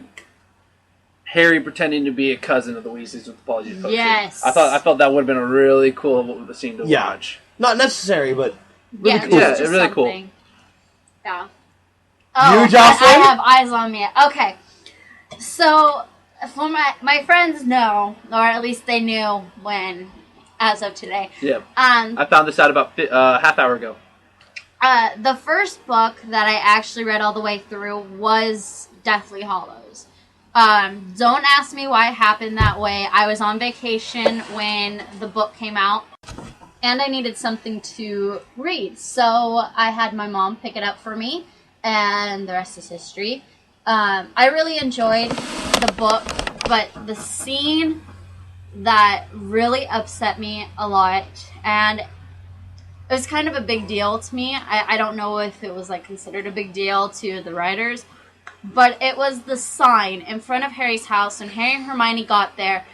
Harry pretending to be a cousin of the Weasleys with the Polyjuice Potion. Yes, I felt that would have been a really cool scene to watch. Not necessary, but really cool. Yeah, really cool. Yeah. Oh, you, Jocelyn? I have eyes on me. Okay. So, for my friends know, or at least they knew as of today. Yeah. I found this out about half hour ago. The first book that I actually read all the way through was Deathly Hallows. Don't ask me why it happened that way. I was on vacation when the book came out, and I needed something to read. So I had my mom pick it up for me, and the rest is history. I really enjoyed the book, but the scene that really upset me a lot, and it was kind of a big deal to me. I don't know if it was considered a big deal to the writers, but it was the sign in front of Harry's house when Harry and Hermione got there.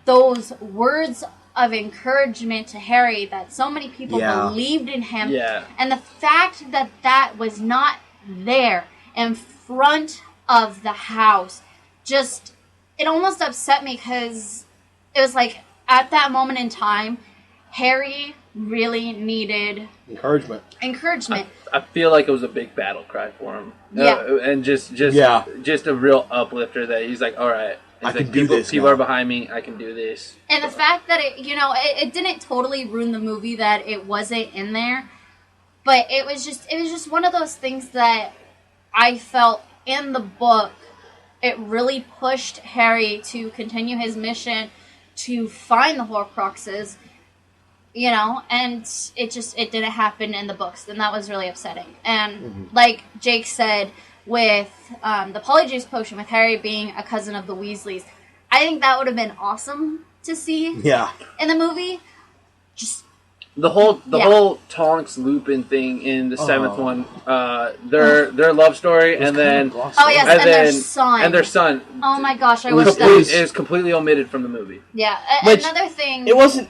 those words of encouragement to Harry that so many people believed in him. Yeah. And the fact that that was not there in front of the house, just, it almost upset me because it was like, at that moment in time, Harry really needed encouragement. I feel like it was a big battle cry for him. Yeah. And just a real uplifter that he's like, all right. I can do this. People are behind me. I can do this. And the fact that it didn't totally ruin the movie that it wasn't in there, but it was just one of those things that I felt in the book. It really pushed Harry to continue his mission to find the Horcruxes, and it didn't happen in the books, and that was really upsetting. And like Jake said, with the Polyjuice Potion, with Harry being a cousin of the Weasleys, I think that would have been awesome to see in the movie. Just the whole Tonks Lupin thing in the seventh one, their love story, and then their son. Oh my gosh, I wish that is completely omitted from the movie. Yeah, another thing. It wasn't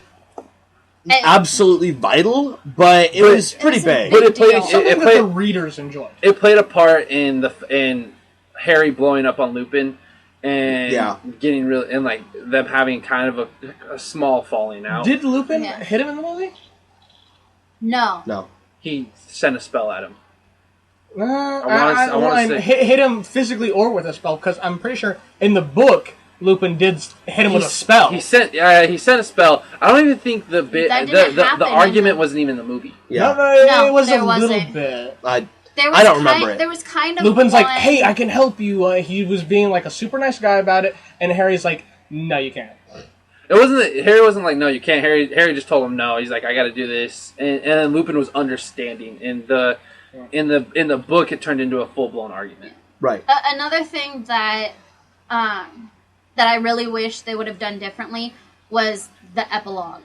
absolutely vital, but it was pretty big. But it played something that the readers enjoyed. It played a part in Harry blowing up on Lupin and getting really, and like them having kind of a small falling out. Did Lupin hit him in the movie? No. He sent a spell at him. I want to hit him physically or with a spell, because I'm pretty sure in the book Lupin did hit him with a spell. He sent a spell. I don't even think the argument wasn't even in the movie. Yeah. No, it was a little bit. I don't remember it. There was kind of Lupin's like, hey, I can help you. He was being like a super nice guy about it, and Harry's like, no, you can't. Harry wasn't like, no, you can't. Harry just told him no. He's like, I got to do this, and then Lupin was understanding. In the book, it turned into a full blown argument. Right. Another thing that I really wish they would have done differently was the epilogue.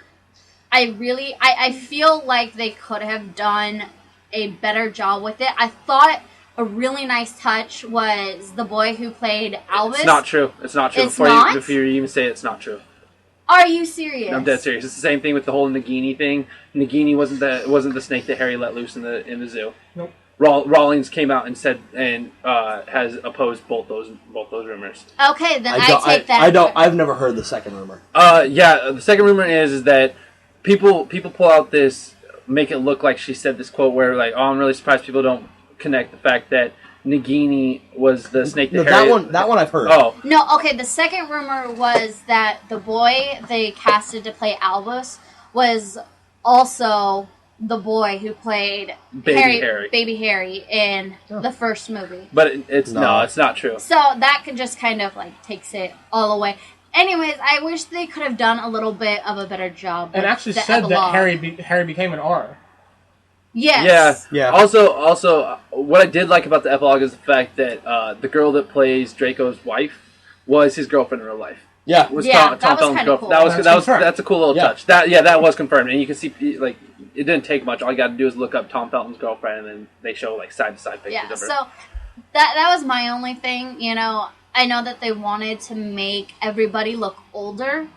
I feel like they could have done a better job with it. I thought a really nice touch was the boy who played Albus. It's not true. Before you even say it, it's not true. Are you serious? I'm dead serious. It's the same thing with the whole Nagini thing. Nagini wasn't the snake that Harry let loose in the zoo. Nope. Rawlings came out and said has opposed both those rumors. Okay, then I take that. I've never heard the second rumor. The second rumor is that people pull out this, make it look like she said this quote where like, oh, I'm really surprised people don't connect the fact that Nagini was the snake that Harry... That one I've heard. Oh. No, okay, the second rumor was that the boy they casted to play Albus was also the boy who played Baby Harry in the first movie. But it's not true. So that could just kind of like takes it all away. Anyways, I wish they could have done a little bit of a better job. And actually said that Harry became an R. Yes. Yeah. Also, what I did like about the epilogue is the fact that the girl that plays Draco's wife was his girlfriend in real life. Yeah. Tom Felton's girlfriend. Cool. That's a cool little touch. That was confirmed, and you can see like it didn't take much. All you got to do is look up Tom Felton's girlfriend, and then they show like side to side pictures of her. So that was my only thing. I know that they wanted to make everybody look older,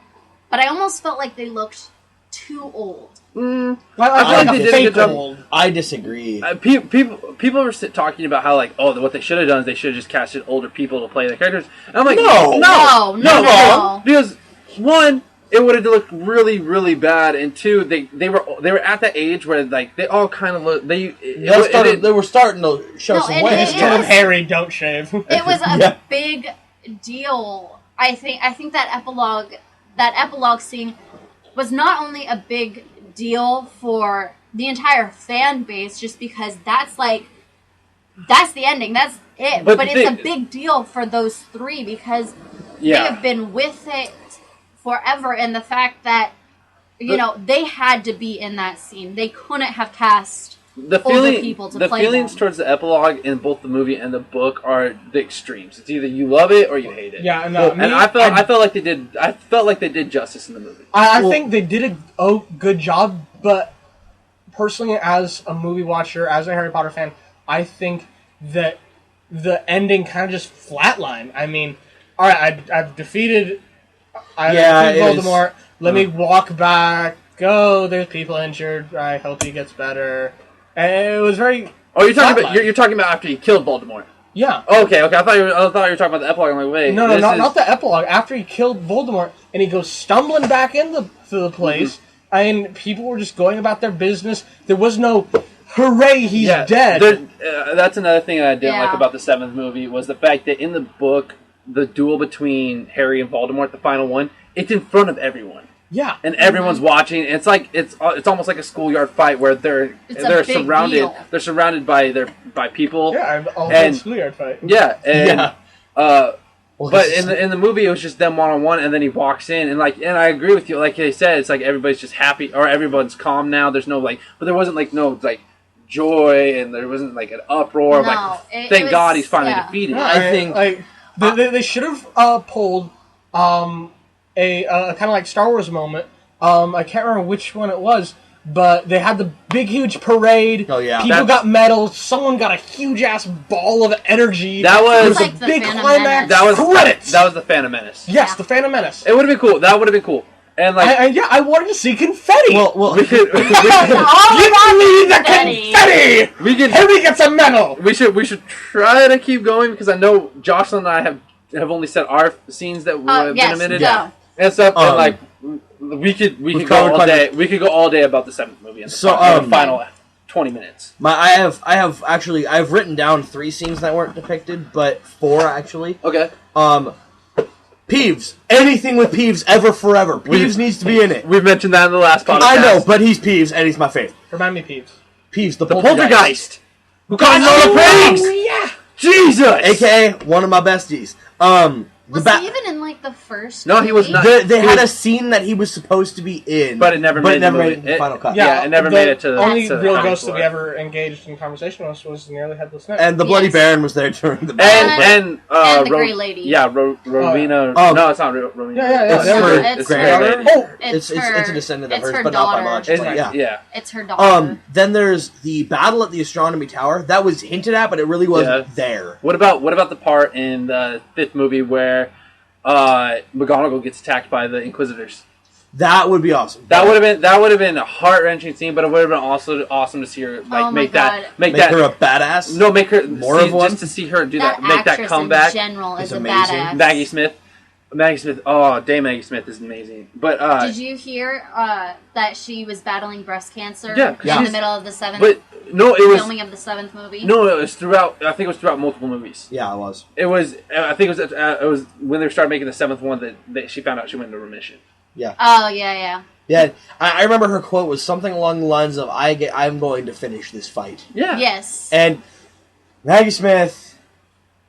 but I almost felt like they looked too old. I feel like they did a good job. I disagree. People were talking about how like, what they should have done is they should have just casted older people to play the characters. And I'm like, no. Because one, it would have looked really, really bad, and two, they were at that age where like they all kind of look they were starting to show some weight. Harry, don't shave. It was a big deal. I think that epilogue scene was not only a big deal for the entire fan base, just because that's the ending, that's it. But it's a big deal for those three because they have been with it forever, and the fact that they had to be in that scene, they couldn't have cast older people to play them. The feelings towards the epilogue in both the movie and the book are the extremes. It's either you love it or you hate it. Yeah, I felt like they did justice in the movie. I think they did a good job, but personally, as a movie watcher, as a Harry Potter fan, I think that the ending kind of just flatlined. I mean, all right, I've defeated I it killed Voldemort. Let me walk back. Go. There's people injured. I hope he gets better. And it was very. Oh, you're talking about after he killed Voldemort. Yeah. Okay. I thought you were talking about the epilogue. I'm like, wait. No, not the epilogue. After he killed Voldemort, and he goes stumbling back into the place, and people were just going about their business. There was no, hooray, he's dead. That's another thing I didn't like about the 7th movie, was the fact that in the book, the duel between Harry and Voldemort, the final one, it's in front of everyone. Yeah. And everyone's watching. And it's like it's almost like a schoolyard fight where they're surrounded. Deal. They're surrounded by people. Yeah, a schoolyard fight. Yeah, and Well, but in the movie it was just them one-on-one, and then he walks in, and I agree with you. Like they said, it's like everybody's just happy, or everyone's calm now. There's no but there wasn't no joy, and there wasn't an uproar. No, thank God he's finally defeated. I think they should have pulled a kind of like Star Wars moment. I can't remember which one it was, but they had the big, huge parade. Oh, yeah. People got medals. Someone got a huge-ass ball of energy. That was like a the big Phantom climax. Menace. Credits! That was the Phantom Menace. Yes, Yeah. the Phantom Menace. It would have been cool. That would have been cool. And I wanted to see confetti. well, we could Oh Give my me the confetti. confetti! we could Harry gets a medal! we should try to keep going, because I know Jocelyn and I have only said our scenes that have yes, been omitted yeah. and stuff. And we could go all day. We could go all day about the 7th movie and the final 20 minutes. I've written down 3 scenes that weren't depicted, but 4 actually. Okay. Peeves. Anything with Peeves, ever, forever. Peeves needs to be in it. We've mentioned that in the last podcast. I know, but he's Peeves, and he's my favorite. Remind me, Peeves. Peeves, the Poltergeist. Who caused all the plagues? Yeah! Jesus! AKA one of my besties. Was he even in the first? No, he was movie? not. They had a scene that he was supposed to be in, But it never made it in the final cut. Yeah, it never made it to the only to the real comic ghost that book. we ever engaged in conversation with was Nearly Headless Nick. And the Bloody Yes. Baron was there during the battle. And the Grey Lady. Yeah, Rowena. Oh. No, it's not Rowena. Yeah. It's They were- her it's granddaughter. Oh, It's a descendant of it's hers, her but not by daughter. much. Isn't But it? yeah. Yeah. It's her daughter. Then there's the battle at the astronomy tower. That was hinted at, but it really wasn't there. What about the part in the 5th movie where McGonagall gets attacked by the Inquisitors? That would be awesome. That would have been a heart-wrenching scene, but it would have been also awesome to see her make God. her a badass. No, make her more of one. just to see her do that make that actress comeback. in general is a amazing. badass. Maggie Smith. Oh, Dame Maggie Smith is amazing. But Did you hear that she was battling breast cancer Yeah, in she's- the middle of the 7th but no, it was filming of the 7th movie? no, it was throughout. I think it was throughout multiple movies. Yeah, it was. It was. I think it was when they started making the 7th one that she found out she went into remission. Oh, yeah. Yeah, I remember her quote was something along the lines of, I'm going to finish this fight. Yeah. Yes. And Maggie Smith,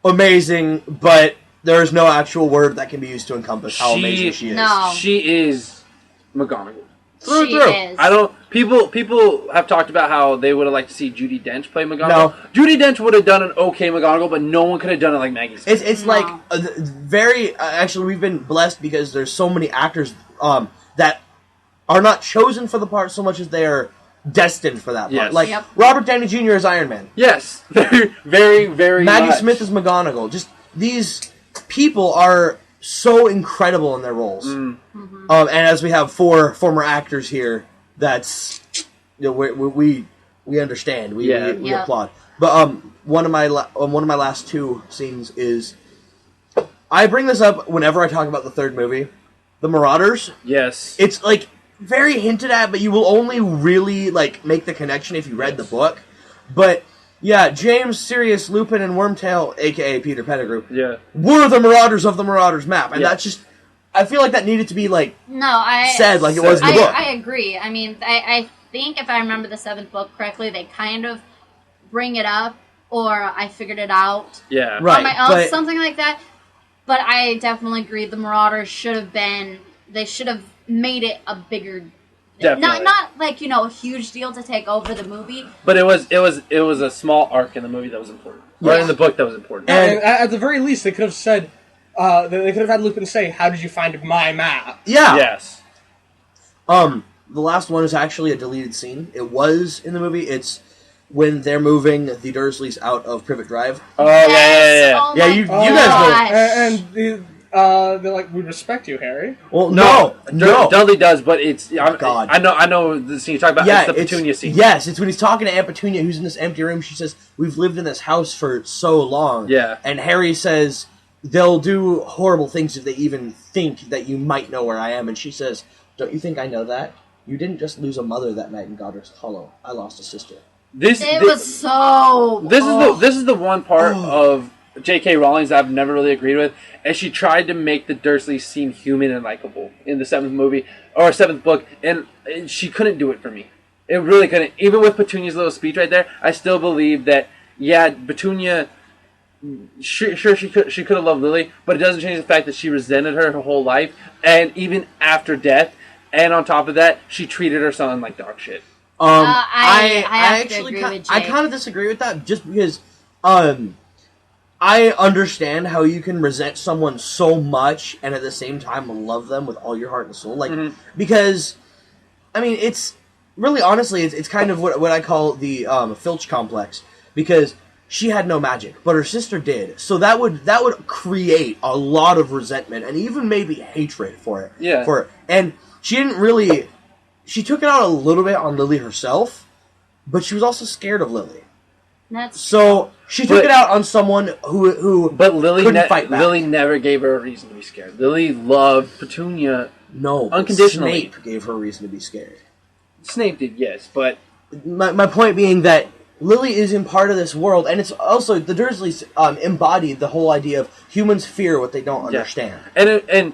amazing, but there is no actual word that can be used to encompass how amazing she is. No. She is McGonagall. Through She and through. is. I don't. People have talked about how they would have liked to see Judi Dench play McGonagall. No. Judi Dench would have done an okay McGonagall, but no one could have done it like Maggie Smith. It's No. like very actually we've been blessed because there's so many actors that are not chosen for the part so much as they are destined for that part. Yes. Like Yep. Robert Downey Jr. is Iron Man. Yes, very, very, very. Maggie much. Smith is McGonagall. Just these people are so incredible in their roles. Mm-hmm. And as we have 4 former actors here, that's we understand. We Yep. applaud. But one of my last 2 scenes is I bring this up whenever I talk about the 3rd movie, The Marauders. Yes. It's very hinted at, but you will only really make the connection if you read the book. But yeah, James, Sirius, Lupin, and Wormtail, aka Peter Pettigrew, were the Marauders of the Marauders map, and that's just. I feel like that needed to be said like it was in the book. I agree. I mean, I think if I remember the 7th book correctly, they kind of bring it up, or I figured it out Yeah. Right. on my own, but- something like that. But I definitely agree. The Marauders should have been. They should have made it a bigger. Definitely. Not a huge deal to take over the movie. But it was a small arc in the movie that was important, or Yeah. in the book that was important. And at the very least, they could have said, they could have had Lupin say, "How did you find my map?" Yeah. Yes. The last one is actually a deleted scene. It was in the movie. It's when they're moving the Dursleys out of Privet Drive. Oh Yes. yeah. Oh Yeah, my you gosh. guys And they're like, we respect you, Harry. Well, no. Dudley does, but it's God. I know the scene you're talking about. Yeah, it's the Petunia scene. Yes, it's when he's talking to Aunt Petunia, who's in this empty room. She says, "We've lived in this house for so long." Yeah. And Harry says, "They'll do horrible things if they even think that you might know where I am." And she says, "Don't you think I know that? You didn't just lose a mother that night in Godric's Hollow. I lost a sister." This is the one part of J.K. Rowling's I've never really agreed with, and she tried to make the Dursleys seem human and likable in the 7th movie, or 7th book, and she couldn't do it for me. It really couldn't. Even with Petunia's little speech right there, I still believe that, yeah, Petunia, sure she could have loved Lily, but it doesn't change the fact that she resented her whole life, and even after death, and on top of that, she treated her son like dog shit. I actually I kind of disagree with that, just because I understand how you can resent someone so much and at the same time love them with all your heart and soul. Like, because, I mean, it's really, honestly, it's kind of what I call the Filch complex, because she had no magic, but her sister did. So that would create a lot of resentment and even maybe hatred for it. Yeah. For it. And she didn't really... She took it out a little bit on Lily herself, but she was also scared of Lily. So she took it out on someone who but Lily couldn't fight back. Lily never gave her a reason to be scared. Lily loved Petunia unconditionally. Snape gave her a reason to be scared. Snape did, yes, but... My point being that Lily isn't part of this world, and it's also, the Dursleys embodied the whole idea of humans fear what they don't understand. And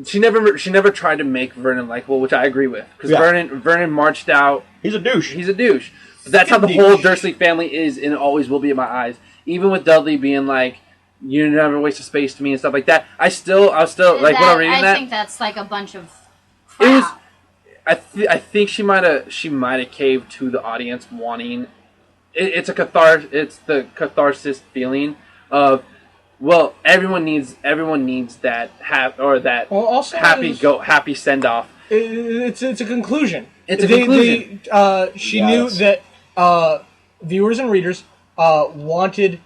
she never tried to make Vernon likable, which I agree with. Because Vernon marched out... He's a douche. But that's how the whole Dursley family is, and it always will be in my eyes. Even with Dudley being like, "You never waste of space to me" and stuff like that. I was still like, when I'm reading that, I think that's like a bunch of crap. I think she might have caved to the audience wanting. It's the catharsis feeling of, well, everyone needs that happy send off. It's a conclusion. It's a conclusion. She knew that viewers and readers wanted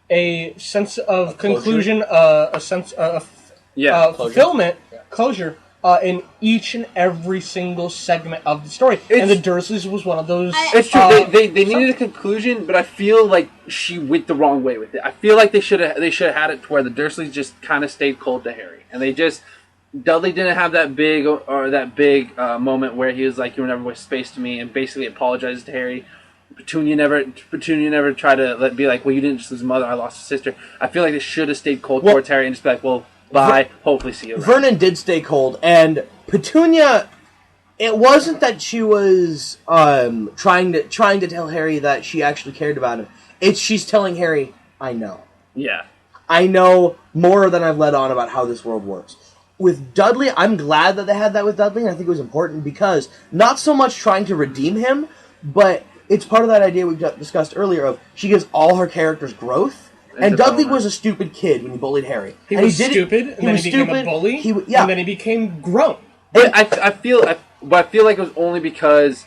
a sense of conclusion, a sense of fulfillment, closure in each and every single segment of the story. And the Dursleys was one of those. It's true. They needed a conclusion, but I feel like she went the wrong way with it. I feel like they should have had it to where the Dursleys just kind of stayed cold to Harry, and they just. Dudley didn't have that big moment where he was like, "You were never waste space to me," and basically apologizes to Harry. Petunia never tried to be like, "Well, you didn't just lose a mother, I lost a sister." I feel like they should have stayed cold towards Harry and just be like, "Well, bye. Hopefully see you around." Vernon did stay cold, and Petunia. It wasn't that she was trying to tell Harry that she actually cared about him. She's telling Harry, "I know. Yeah, I know more than I've let on about how this world works." With Dudley, I'm glad that they had that with Dudley, and I think it was important because not so much trying to redeem him, but it's part of that idea we discussed earlier of she gives all her characters growth. And Dudley was a stupid kid when he bullied Harry. He was stupid, and then he became a bully, and then he became grown. But I feel like it was only because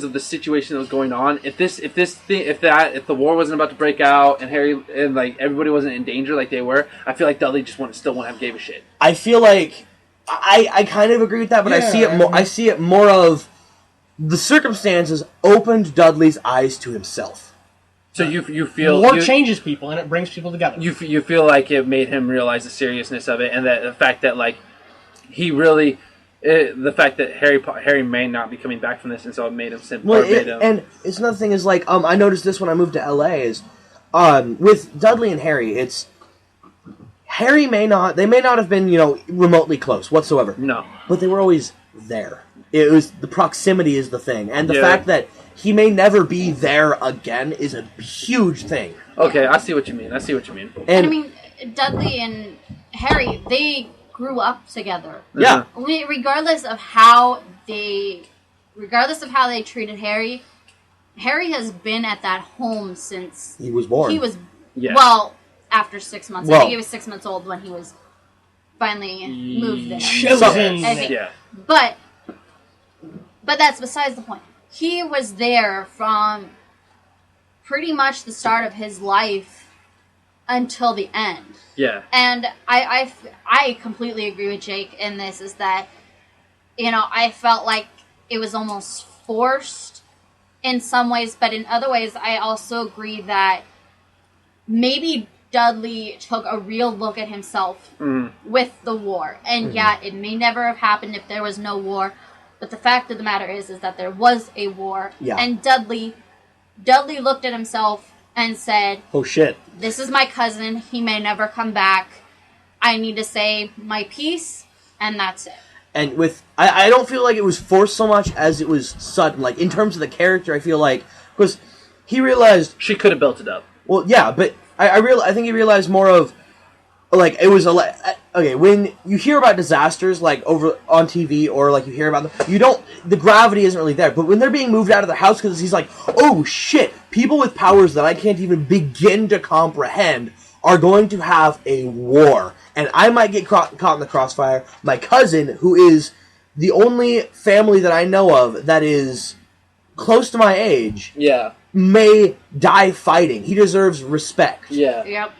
of the situation that was going on. If the war wasn't about to break out and Harry and like everybody wasn't in danger like they were, I feel like Dudley just still wouldn't have gave a shit. I feel like I kind of agree with that, but I see it more of the circumstances opened Dudley's eyes to himself. So you feel war changes people and it brings people together. You feel like it made him realize the seriousness of it, and that the fact that like he really. The fact that Harry may not be coming back from this, and so it made him simple. And it's another thing is like I noticed this when I moved to LA is with Dudley and Harry, it's Harry may not have been remotely close whatsoever. No, but they were always there. It was the proximity is the thing, and the fact that he may never be there again is a huge thing. Okay, I see what you mean. And I mean, Dudley and Harry, they grew up together. Yeah. Regardless of how they treated Harry, Harry has been at that home since he was born. Well, after 6 months. I think he was 6 months old when he was finally moved there. Yeah. But that's besides the point. He was there from pretty much the start of his life until the end. Yeah. And I completely agree with Jake in this, is that, I felt like it was almost forced in some ways, but in other ways, I also agree that maybe Dudley took a real look at himself with the war. And yeah, it may never have happened if there was no war, but the fact of the matter is that there was a war. Yeah. And Dudley looked at himself and said, "Oh shit. This is my cousin. He may never come back. I need to say my piece, and that's it." And I don't feel like it was forced so much as it was sudden. Like, in terms of the character, I feel like, because he realized... She could have built it up. Well, yeah, but I think he realized more of, like, it was okay, when you hear about disasters, like, over on TV, or, like, you hear about them, the gravity isn't really there. But when they're being moved out of the house, because he's like, oh, shit, people with powers that I can't even begin to comprehend are going to have a war. And I might get caught in the crossfire. My cousin, who is the only family that I know of that is close to my age, may die fighting. He deserves respect. Yeah. Yep.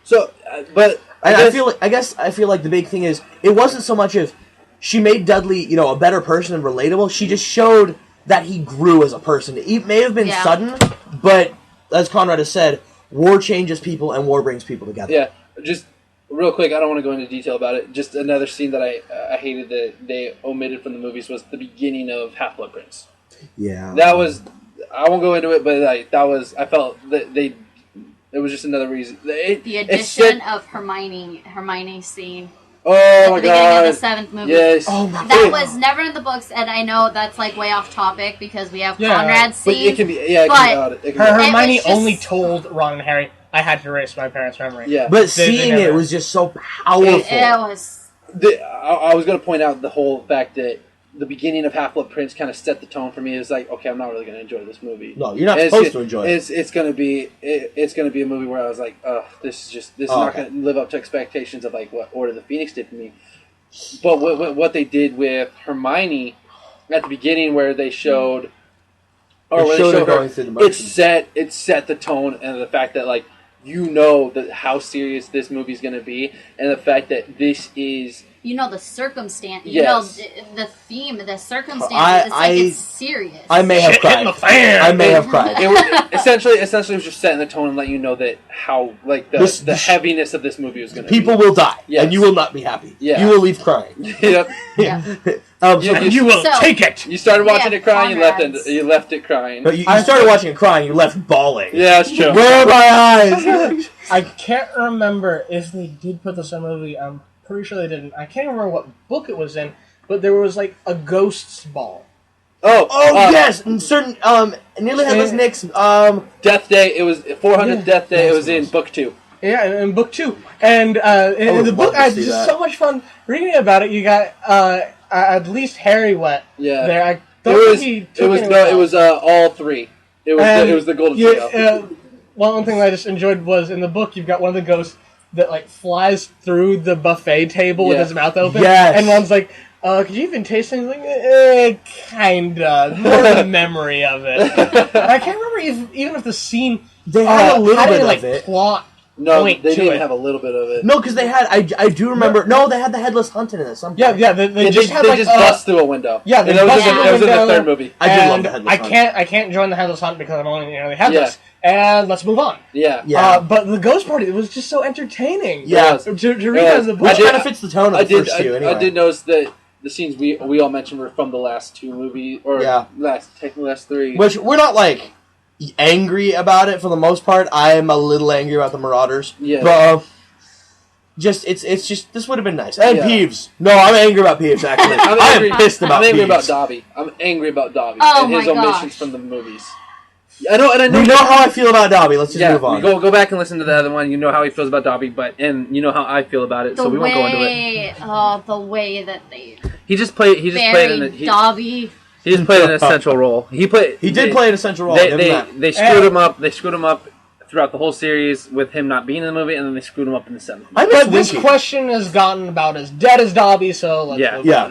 So, but I feel like the big thing is, it wasn't so much of she made Dudley, a better person and relatable. She just showed that he grew as a person. It may have been sudden, but as Conrad has said, war changes people and war brings people together. Yeah. Just real quick, I don't want to go into detail about it. Just another scene that I hated that they omitted from the movies was the beginning of Half-Blood Prince. Yeah. That was, I won't go into it, but I felt that it was just another reason. The addition of Hermione's scene. Oh my god! Beginning of the 7th movie. Yes. Oh my god. That was never in the books, and I know that's like way off topic because we have Conrad's but scene. it can be. Yeah, it can be. Hermione just... only told Ron and Harry, "I had to erase my parents' memory." Yeah. But seeing it was just so powerful. It was. I was going to point out the whole fact that the beginning of Half-Blood Prince kind of set the tone for me. It's like, okay, I'm not really going to enjoy this movie. No, you're not supposed to enjoy it. It's going to be a movie where I was like, this is not going to live up to expectations of like what Order of the Phoenix did for me. But what they did with Hermione at the beginning, where they showed, her, it set the tone, and the fact that like that how serious this movie is going to be, and the fact that this is the circumstance, yes. the theme, the circumstance. It's serious. I may have cried. I may have cried. It was, essentially, it was just setting the tone and letting you know that how like the heaviness of this movie was going to be. People will die, and you will not be happy. Yeah. You will leave crying. Yep. Yeah. You will take it. You started watching it crying. You left it crying. No, you started watching it crying. You left bawling. Yeah, that's true. Where are my eyes? I can't remember if they did put this in a movie. I'm pretty sure they didn't. I can't remember what book it was in, but there was like a ghosts ball. Yes, and certain Nearly Headless Nick's Death Day. It was 400th Death Day. It was in book 2. Yeah, in book 2, and in the book, I had just so much fun reading about it. You got at least Harry went there. I don't think he took it was all 3. It was the golden trio. One thing that I just enjoyed was in the book you've got one of the ghosts that like flies through the buffet table with his mouth open. Yes. And one's like, could you even taste anything? Kinda. More the memory of it. I can't remember even if the scene they had a little bit of it. Plot. No, they didn't have a little bit of it. No, because they had. I do remember. No, they had the headless hunting in it. Yeah. They just bust through a window. Yeah, it was in the 3rd movie. I did love the headless hunt. I can't join the headless hunt because I'm only the headless. And let's move on. Yeah. But the ghost party, it was just so entertaining. Yeah. To read the book. Which kind of fits the tone of the first two. Anyway. I did notice that the scenes we all mentioned were from the last 2 movies, or last 3. Which we're not like angry about it for the most part. I am a little angry about the Marauders. Yeah. But it's just this would have been nice. And Peeves. No, I'm angry about Peeves actually. I'm pissed about Peeves. I'm angry about Dobby. I'm angry about Dobby and his omissions from the movies. I know. We know how I feel about Dobby. Let's just move on. Go back and listen to the other one. You know how he feels about Dobby, and you know how I feel about it. So we won't go into it. Oh, the way that they Dobby. He just played an essential role. He did play an essential role. They screwed him up. They screwed him up throughout the whole series with him not being in the movie, and then they screwed him up in the 7th movie. But this question has gotten about as dead as Dobby, so let's move on.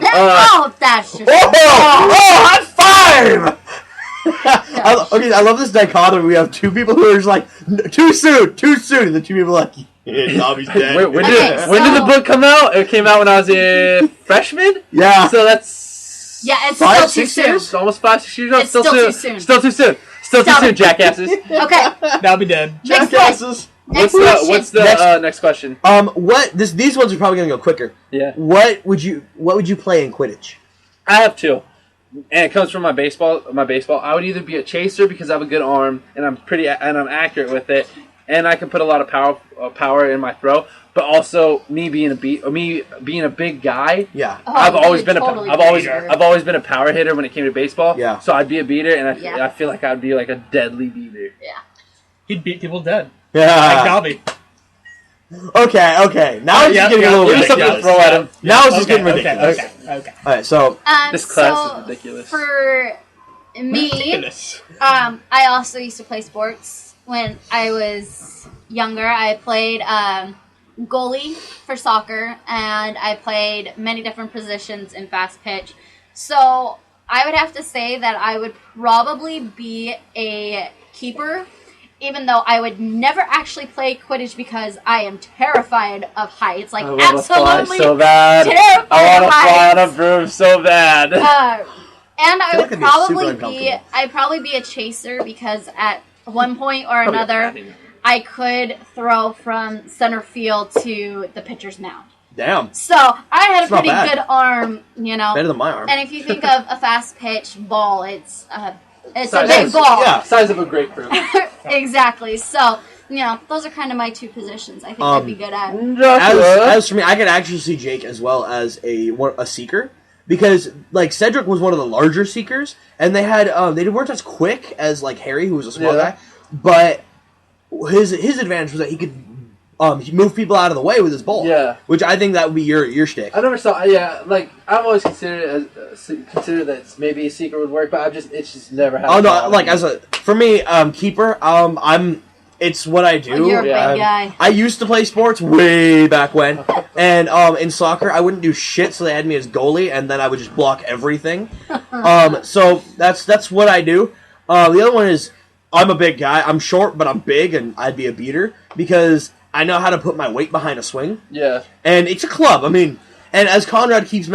that's just... high five! I love this dichotomy. We have two people who are just like, too soon, and the two people are like, Dobby's dead. When did the book come out? It came out when I was a freshman? Yeah. So that's... Yeah, it's 5, still too 6 soon. years? It's almost 5-6 years old. It's still too soon. Still too soon. Still too Stop soon, it. jackasses. Okay, That'll be dead. next Jackasses. Next question. What's the next question? These ones are probably gonna go quicker. Yeah. What would you play in Quidditch? I have two. And it comes from my baseball. I would either be a chaser because I have a good arm and I'm accurate with it, and I can put a lot of power in my throw. But also me being a big guy. Yeah. Oh, I've always been totally I've always been a power hitter when it came to baseball. Yeah. So I'd be a beater, and Yeah. I feel like I'd be like a deadly beater. Yeah. He'd beat people dead. Yeah. Like Dobby. Okay. Now it's Yeah, just getting a little Give me something to ridiculous. throw at him. Now it's just getting ridiculous. Okay. All right, so This class is ridiculous. For me, Ridiculous. I also used to play sports when I was younger. I played goalie for soccer, and I played many different positions in fast pitch. So I would have to say that I would probably be a keeper, even though I would never actually play Quidditch because I am terrified of heights. Like, I want to fly absolutely so bad. terrified I of want to fly heights. on a broom so bad. And I feel would like I'd be super probably uncomfortable. I'd probably be a chaser because at one point or another, I could throw from center field to the pitcher's mound. damn, So I had It's a not pretty bad. good arm, you know. better than my arm. And if you think of a fast pitch ball, it's a Size big of- ball. Yeah. Size of a grapefruit. Exactly. So, you know, those are kind of my two positions I think I'd be good at. As for me, I could actually see Jake as well as a seeker, because like Cedric was one of the larger seekers, and they had they weren't as quick as like Harry, who was a small Yeah. guy, but his advantage was that he could move people out of the way with his ball. Yeah. Which I think that would be your shtick. I never saw. Yeah, like I've always considered that maybe a secret would work, but it's just never happened. Oh no, like for me, keeper, it's what I do. Oh, you're a Yeah. big guy. I used to play sports way back when, and in soccer I wouldn't do shit, so they had me as goalie, and then I would just block everything. So that's what I do. The other one is I'm a big guy. I'm short, but I'm big, and I'd be a beater because I know how to put my weight behind a swing, Yeah. and it's a club. I mean, and as Conrad keeps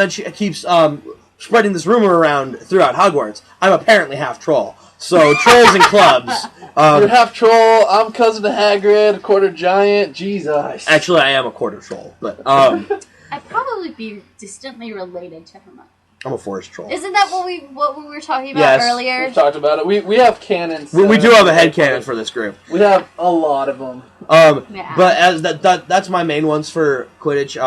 spreading this rumor around throughout Hogwarts, I'm apparently half troll. So trolls and clubs. You're half troll. I'm cousin to Hagrid, a quarter giant. Jesus. Actually, I am a quarter troll, but I'd probably be distantly related to Hermione. I'm a forest troll. Isn't that what we were talking about Yes. earlier? We've talked about it. We have cannons. We do have a headcanon for this group. We have a lot of them. Yeah. But as that's my main ones for Quidditch.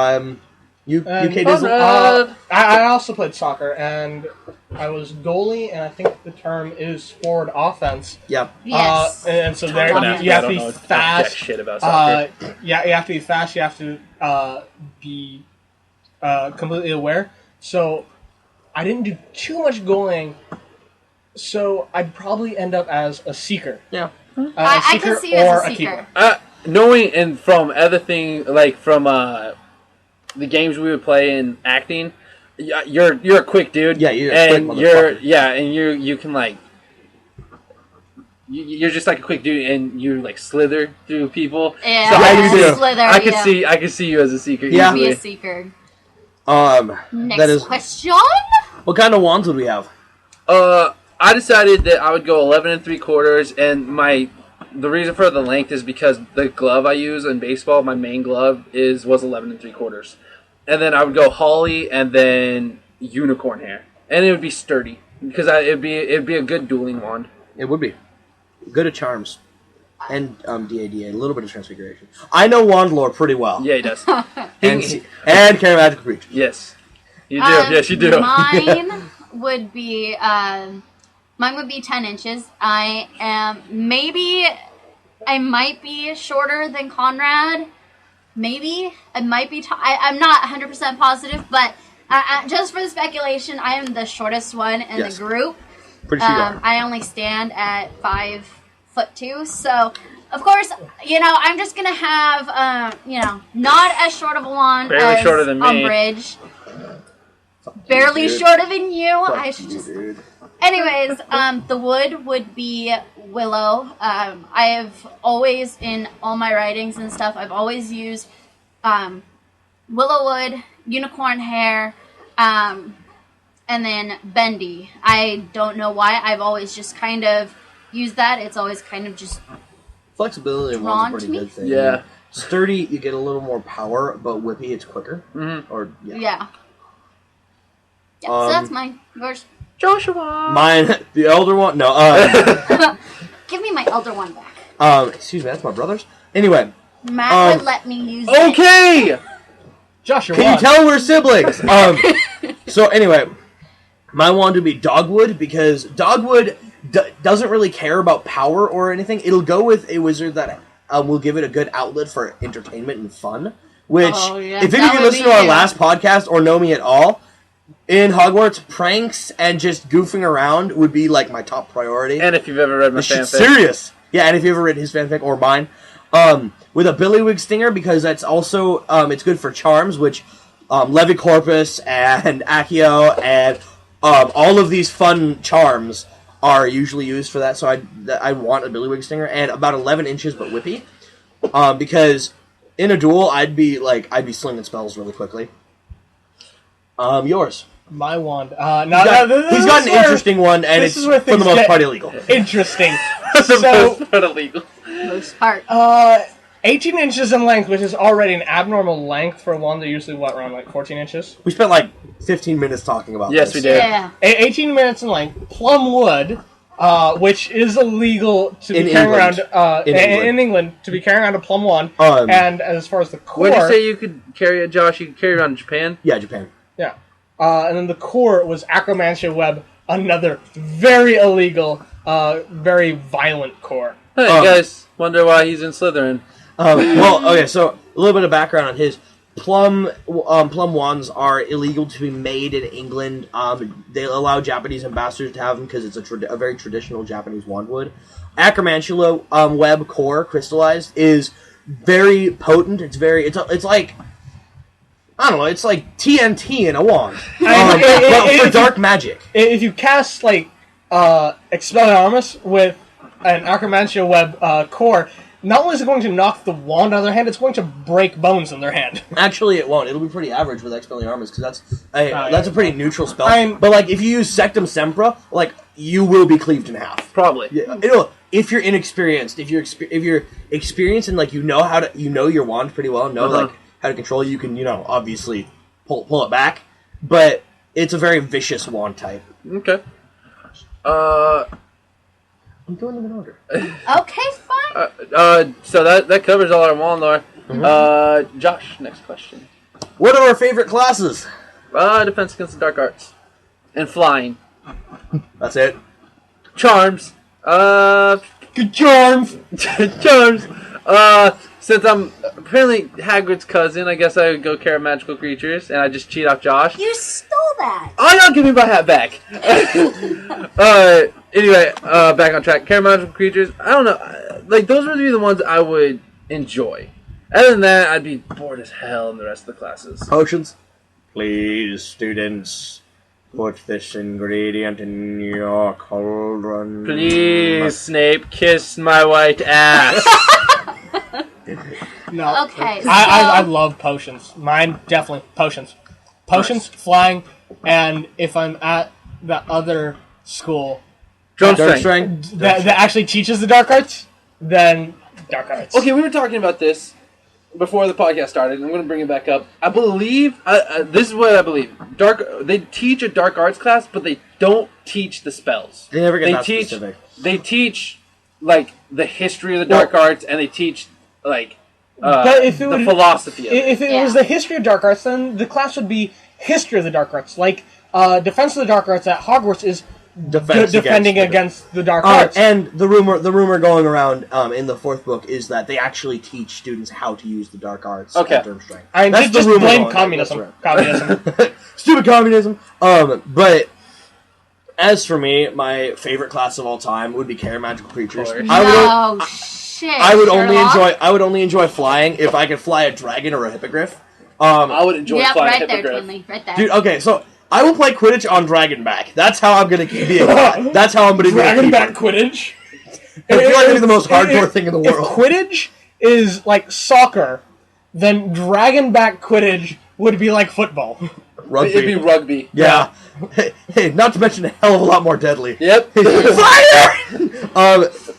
UK Disney. I also played soccer, and I was goalie, and I think the term is forward offense. Yep. Yes. And so there Totally. you have to I be don't know jack fast. shit about soccer. Yeah, you have to be fast. You have to be completely aware. So I didn't do too much goaling. So I'd probably end up as a seeker. Yeah. I A seeker can see you as or a seeker. keeper. Knowing and from other thing like from the games we would play in acting, you're a quick dude. Yeah, you're a and quick you're motherfucker. and you can like you're just like a quick dude, and you like slither through people. Yeah, So I do. Slither, I could see you as a seeker. Yeah. Be Easily. a seeker. That is. Question? What kind of wands would we have? I decided that I would go 11 3/4, and the reason for the length is because the glove I use in baseball, my main glove was 11 3/4, and then I would go holly and then unicorn hair, and it would be sturdy because it'd be a good dueling wand. It would be good at charms, and DADA, a little bit of transfiguration. I know wand lore pretty well. Yeah, he does. and carry magical creatures. Yes, you do. Yes, you do. Mine would be 10 inches. I might be shorter than Conrad. Maybe I might be. I'm not 100% positive, but just for the speculation, I am the shortest one in Yes. the group. Pretty sure you are. I only stand at 5'2", so of course, I'm just gonna have not as short of a wand Barely as shorter than me. Umbridge. Barely dude. shorter than you. Fuck I should you, just. dude. Anyways, the wood would be willow. I have always, in all my writings and stuff, I've always used willow wood, unicorn hair, and then bendy. I don't know why. I've always just kind of used that. It's always kind of just Flexibility in one's a pretty good thing. Yeah. Sturdy, you get a little more power, but whippy, it's quicker. Mm-hmm. Or yeah. So that's mine. Yours. Joshua. Mine, the elder one. No. Give me my elder one back. Excuse me, that's my brother's. Anyway. Matt would let me use it. Okay. Joshua. Can you tell we're siblings? So anyway, my wand would be dogwood because dogwood doesn't really care about power or anything. It'll go with a wizard that will give it a good outlet for entertainment and fun. Which, if any of you listen to our last podcast or know me at all, in Hogwarts, pranks and just goofing around would be like my top priority. And if you've ever read my fanfic. Serious. Yeah, and if you've ever read his fanfic or mine. With a billywig stinger, because that's also, it's good for charms, which Levicorpus and Accio and all of these fun charms are usually used for that, so I want a billywig stinger, and about 11 inches but whippy, because in a duel, I'd be slinging spells really quickly. Yours. My wand. He's got an interesting one, and it's for the most part illegal. Interesting. So, illegal. Most part. 18 inches in length, which is already an abnormal length for a wand. They're usually, around like 14 inches? We spent like 15 minutes talking about this. Yes, we did. Yeah. 18 minutes in length. Plum wood, which is illegal to be carrying around in England to be carrying around a plum wand. And as far as the core, what did you say you could carry it, Josh? You could carry it around in Japan? Yeah, Japan. Yeah. And then the core was acromantia web, another very illegal, very violent core. Hey, you guys wonder why he's in Slytherin. Okay, so a little bit of background on his. Plum wands are illegal to be made in England. They allow Japanese ambassadors to have them because it's a very traditional Japanese wand wood. Acromantula web core, crystallized, is very potent. It's like, I don't know, it's like TNT in a wand. But for dark magic. If you cast, Expelliarmus with an Acromantia web core, not only is it going to knock the wand out of their hand, it's going to break bones in their hand. Actually, it won't. It'll be pretty average with Expelliarmus, because that's a pretty neutral spell. But, if you use Sectum Sempra, you will be cleaved in half. Probably. Yeah, if you're inexperienced, if you're experienced and, you know your wand pretty well, how to control it, you can, obviously pull it back. But it's a very vicious wand type. Okay. I'm doing them in order. Okay, fine. So that covers all our wand lore. Mm-hmm. Josh, next question. What are our favorite classes? Defense against the dark arts. And flying. That's it. Charms. Good charms! Charms. Since I'm apparently Hagrid's cousin, I guess I would go care of magical creatures, and I just cheat off Josh. You stole that! Oh, no, give me my hat back! Anyway, back on track. Care of magical creatures, I don't know. Those would be the ones I would enjoy. Other than that, I'd be bored as hell in the rest of the classes. Potions? Please, students, put this ingredient in your cauldron. Please, Snape, kiss my white ass. No. Okay, so... I love potions. Mine, definitely, potions. Potions, flying, and if I'm at the other school... Drum strength. That actually teaches the dark arts, then dark arts. Okay, we were talking about this before the podcast started, and I'm going to bring it back up. I believe, this is what I believe. They teach a dark arts class, but they don't teach the spells. They never get that specific. They teach, the history of the dark arts, and they teach, the philosophy of it. If it was the history of dark arts, then the class would be history of the dark arts. Defense of the dark arts at Hogwarts is defending against the dark arts. And the rumor going around in the fourth book is that they actually teach students how to use the dark arts at Durmstrang. That's just blame communism. Stupid communism. But as for me, my favorite class of all time would be Care Magical Creatures. I would only enjoy flying if I could fly a dragon or a hippogriff. I would enjoy flying right hippogriff. there, Twinley, right there. Dude, okay, so I will play Quidditch on Dragonback. That's how I'm gonna be. That's how I'm gonna be. Dragonback Quidditch. I feel like it's the most hardcore thing in the world. If Quidditch is like soccer, then Dragonback Quidditch would be like football. Rugby. It'd be rugby. Yeah. Hey, not to mention a hell of a lot more deadly. Yep. Fire!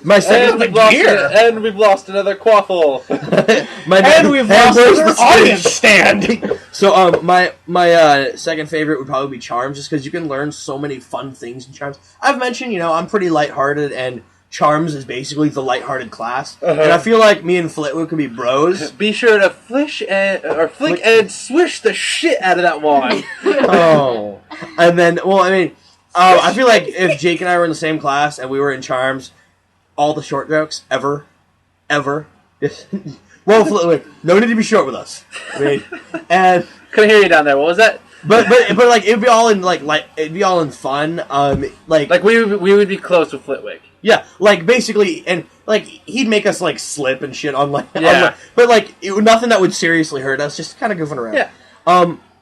My second and we've lost another quaffle. We've lost another audience stand. So my second favorite would probably be Charms, just because you can learn so many fun things in Charms. I've mentioned, I'm pretty lighthearted, and Charms is basically the lighthearted class, and I feel like me and Flitwick could be bros. Be sure to flick and swish the shit out of that wand. Oh, and then I feel like if Jake and I were in the same class and we were in Charms, all the short jokes ever. Well, Flitwick, no need to be short with us. And couldn't hear you down there. What was that? But like it'd be all in it'd be all in fun. Like we would be close with Flitwick. Yeah, like basically, and like he'd make us like slip and shit on but nothing that would seriously hurt us, just kind of goofing around. Yeah.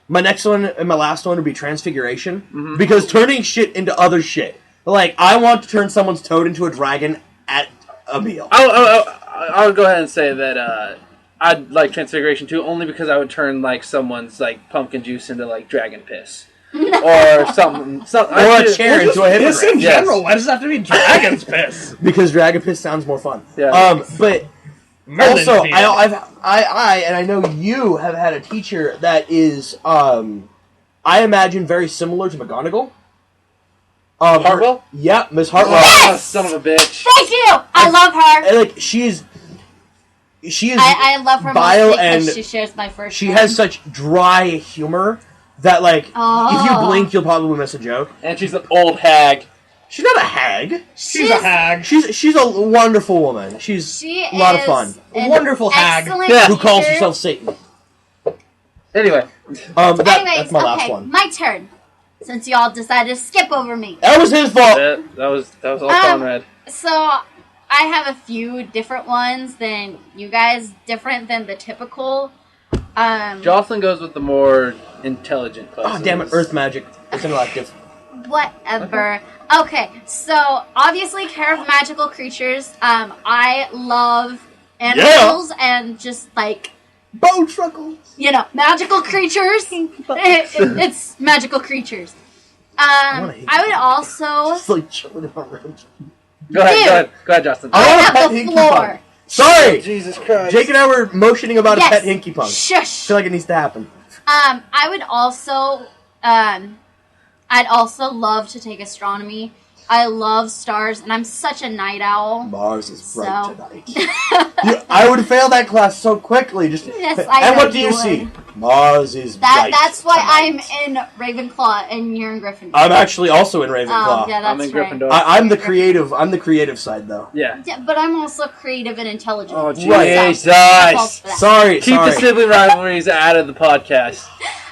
My next one and my last one would be Transfiguration, because turning shit into other shit. Like I want to turn someone's toad into a dragon at a meal. I would go ahead and say that I'd like Transfiguration too, only because I would turn like someone's like pumpkin juice into like dragon piss. Or something, or a chair into a hippogriff. Piss in general. Why does it have to be dragon's piss? Because dragon piss sounds more fun. Yeah. But also, I know you have had a teacher that is, I imagine, very similar to McGonagall. Hartwell? Yeah, Miss Hartwell. Yes! Oh, son of a bitch. Thank you. I love her. Like she is. I love her mostly because she shares my first. She has such dry humor that, like, if you blink, you'll probably miss a joke. And she's an old hag. She's not a hag. She's a hag. She's a wonderful woman. She's a lot of fun. A wonderful hag who calls herself Satan. Anyway, that's my last one. My turn. Since y'all decided to skip over me, that was his fault. That was all Conrad. So I have a few different ones than you guys, different than the typical. Jocelyn goes with the more intelligent classes. Oh, damn it. Earth magic. It's an elective. Whatever. Okay, so obviously care of magical creatures. I love animals and just like bone truckles. Magical creatures. It's magical creatures. I would also. It's like chilling in my room. Go ahead, Justin. I have the floor. Sorry! Jesus Christ. Jake and I were motioning about a pet Hinky Punk. Shush. I feel like it needs to happen. I would also, I'd also love to take astronomy. I love stars, and I'm such a night owl. Mars is bright tonight. I would fail that class so quickly. Yes, I and know what do you see? Mars is bright That's why tonight. I'm in Ravenclaw, and you're in Gryffindor. I'm actually also in Ravenclaw. Yeah, that's I'm in Gryffindor. I'm the creative. I'm the creative side, though. Yeah. But I'm also creative and intelligent. Oh, Jesus. Sorry. Keep the sibling rivalries out of the podcast.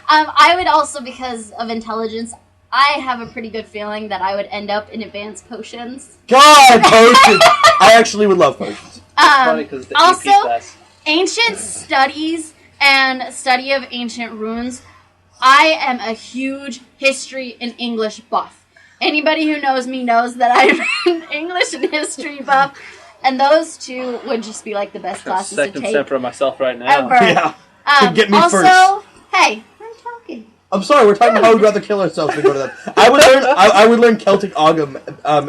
I would also, because of intelligence, I have a pretty good feeling that I would end up in advanced potions. God, potions! I actually would love potions. Funny 'cause the also, AP class. ancient studies and study of ancient runes. I am a huge history and English buff. Anybody who knows me knows that I'm an English and history buff, and those two would just be like the best classes to Second take step for myself right now. ever. Yeah. Get me also, first. Hey, I'm talking. I'm sorry, we're talking about how we'd rather kill ourselves than go to that. I would learn Celtic Ogham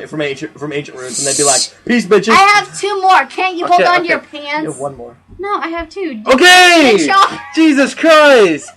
from ancient runes, and they'd be like, "Peace, bitches." I have two more. Can't you hold on to your pants? You have one more. No, I have two. Okay! Jesus Christ!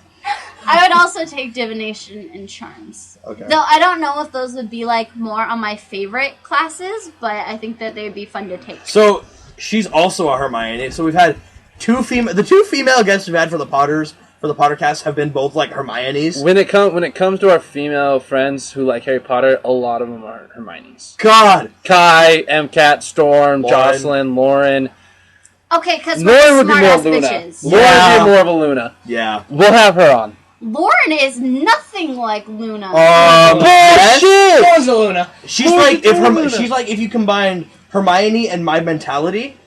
I would also take divination and charms. Okay. Though I don't know if those would be like more on my favorite classes, but I think that they would be fun to take. So she's also a Hermione. So we've had the two female guests we've had for the PotterCast have been both like Hermiones. When it comes to our female friends who like Harry Potter, a lot of them are Hermiones. God, Kai, MCAT, Storm, Lauren. Jocelyn, Lauren. Okay, because Lauren we're would be more smart-ass of Luna. bitches. Lauren would be more of a Luna. Yeah. We'll have her on. Lauren is nothing like Luna. Bullshit! Lauren's a Luna. She's like if you combined Hermione and my mentality,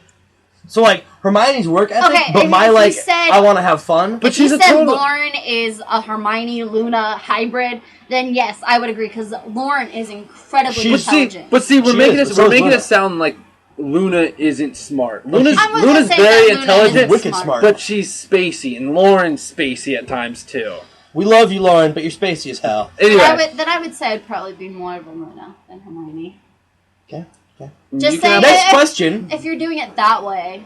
So, like, Hermione's work ethic, Okay, but I want to have fun. But if you she's said Lauren is a Hermione Luna hybrid, then yes, I would agree because Lauren is incredibly intelligent. But see, we're making Luna. it sound like Luna isn't smart. I Luna's wouldn't say very that Luna intelligent, isn't wicked smart. but she's spacey, and Lauren's spacey at times too. We love you, Lauren, but you're spacey as hell. Anyway, I would say I'd probably be more of a Luna than Hermione. Okay. Just saying. Next question. If you're doing it that way.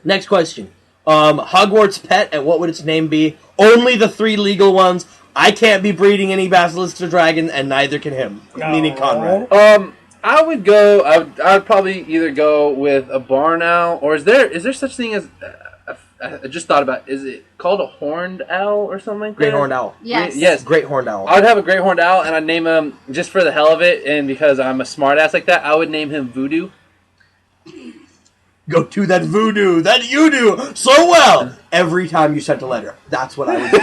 Next question. Hogwarts pet, and what would its name be? Only the 3 legal ones. I can't be breeding any basilisks or dragon, and neither can him. No. Meaning Conrad. I would probably either go with a barn owl, or is there such thing as? I just thought about. Is it called a horned owl or something like that? Great horned owl. Yes. Yes. Great horned owl. I would have a great horned owl, and I'd name him just for the hell of it, and because I'm a smart ass like that, I would name him Voodoo. Go to that voodoo that you do so well every time you sent a letter. That's what I would do.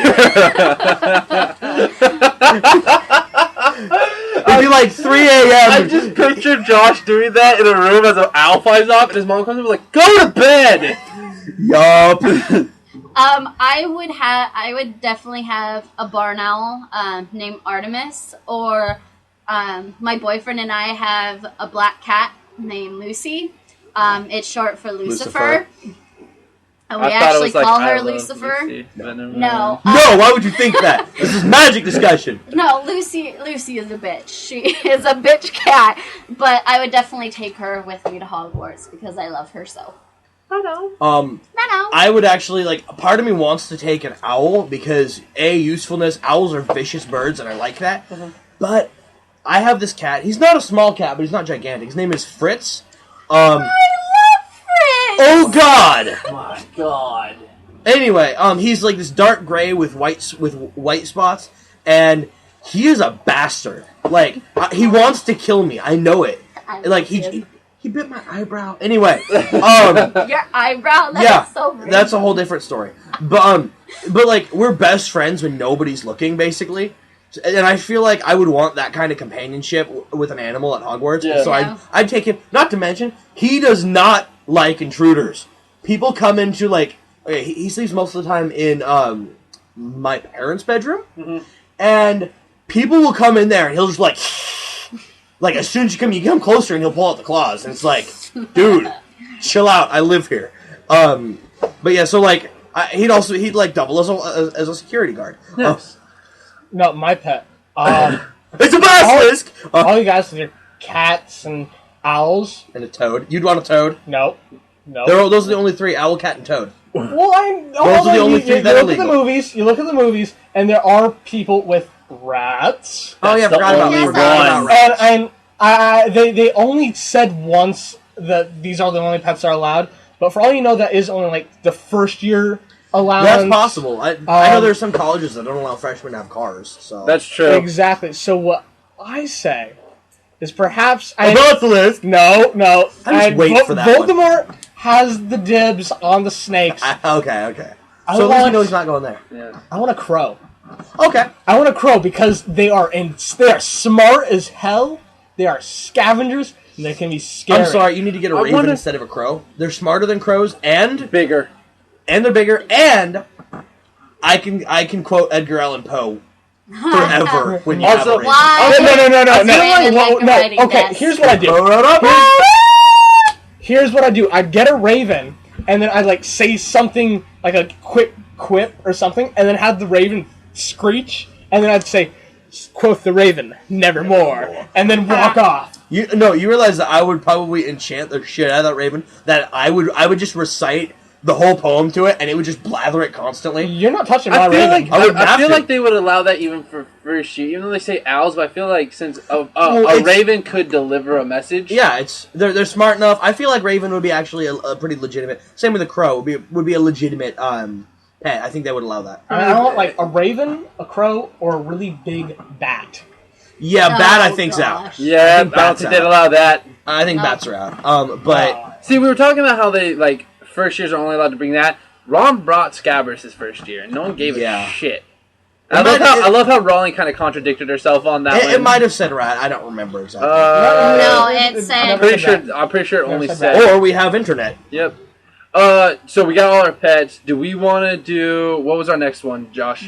It'd be like 3 a.m. I just pictured Josh doing that in a room as an owl flies off, and his mom comes in and is like, "Go to bed." Yup. I would definitely have a barn owl named Artemis, or my boyfriend and I have a black cat named Lucy. It's short for Lucifer. And we actually call her Lucifer. Lucy, No. No, why would you think that? This is magic discussion. No, Lucy is a bitch. She is a bitch cat. But I would definitely take her with me to Hogwarts because I love her so. I know. I would actually, like, part of me wants to take an owl because, A, usefulness. Owls are vicious birds, and I like that. Mm-hmm. But I have this cat. He's not a small cat, but he's not gigantic. His name is Fritz. I love Fritz! Oh, God! My God. Anyway, he's like this dark gray with white spots, and he is a bastard. Like, he wants to kill me. I know it. Like, he bit my eyebrow. Anyway, your eyebrow. That's so rude. That's a whole different story. But like, we're best friends when nobody's looking, basically. And I feel like I would want that kind of companionship with an animal at Hogwarts. Yeah. So I'd take him. Not to mention, he does not like intruders. People come into, like, okay, he sleeps most of the time in my parents' bedroom, and people will come in there and he'll just like as soon as you come closer and he'll pull out the claws, and it's like, dude, chill out. I live here. But yeah, so like he'd double as a security guard. Yes. No, my pet. It's a basilisk! All you guys with your cats and owls. And a toad. You'd want a toad? No. Those are the only 3, owl, cat, and toad. Well, those are the only 3 that are legal. You look at the movies, and there are people with rats. Oh yeah, I forgot about rats. And they only said once that these are the only pets that are allowed, but for all you know, that is only like the first year allowance. That's possible. I know there's some colleges that don't allow freshmen to have cars. So that's true. Exactly. So what I say is perhaps basilisk. No. I just wait for that. Voldemort has the dibs on the snakes. Okay. So at least you know he's not going there. Yeah. I want a crow. Okay. I want a crow because they are smart as hell. They are scavengers, and they can be scary. I'm sorry, you need to get a raven instead of a crow. They're smarter than crows and bigger. And they're bigger, and I can quote Edgar Allan Poe forever when you have a raven. No. Okay, here's what I do. Here's what I do. I'd get a raven, and then I'd like say something like a quick quip or something, and then have the raven screech, and then I'd say, quote the raven, nevermore, and then walk off. You realize that I would probably enchant the shit out of that raven, that I would just recite the whole poem to it, and it would just blather it constantly. You're not touching my raven. I feel like they would allow that even for first year, even though they say owls. But I feel like since a raven could deliver a message, yeah, they're smart enough. I feel like raven would be actually a pretty legitimate. Same with a crow would be a legitimate pet. I think they would allow that. I want like a raven, a crow, or a really big bat. Yeah, bat I think's out. Yeah, I don't think they'd allow that. I think bats are out. But see, we were talking about how they like. First years are only allowed to bring that. Ron brought Scabbers his first year, and no one gave a shit. I love how Rowling kind of contradicted herself on that one. It might have said rat. I don't remember exactly. No, it said... I'm pretty sure it only said... Or we have internet. Yep. So we got all our pets. Do we want to do... What was our next one, Josh?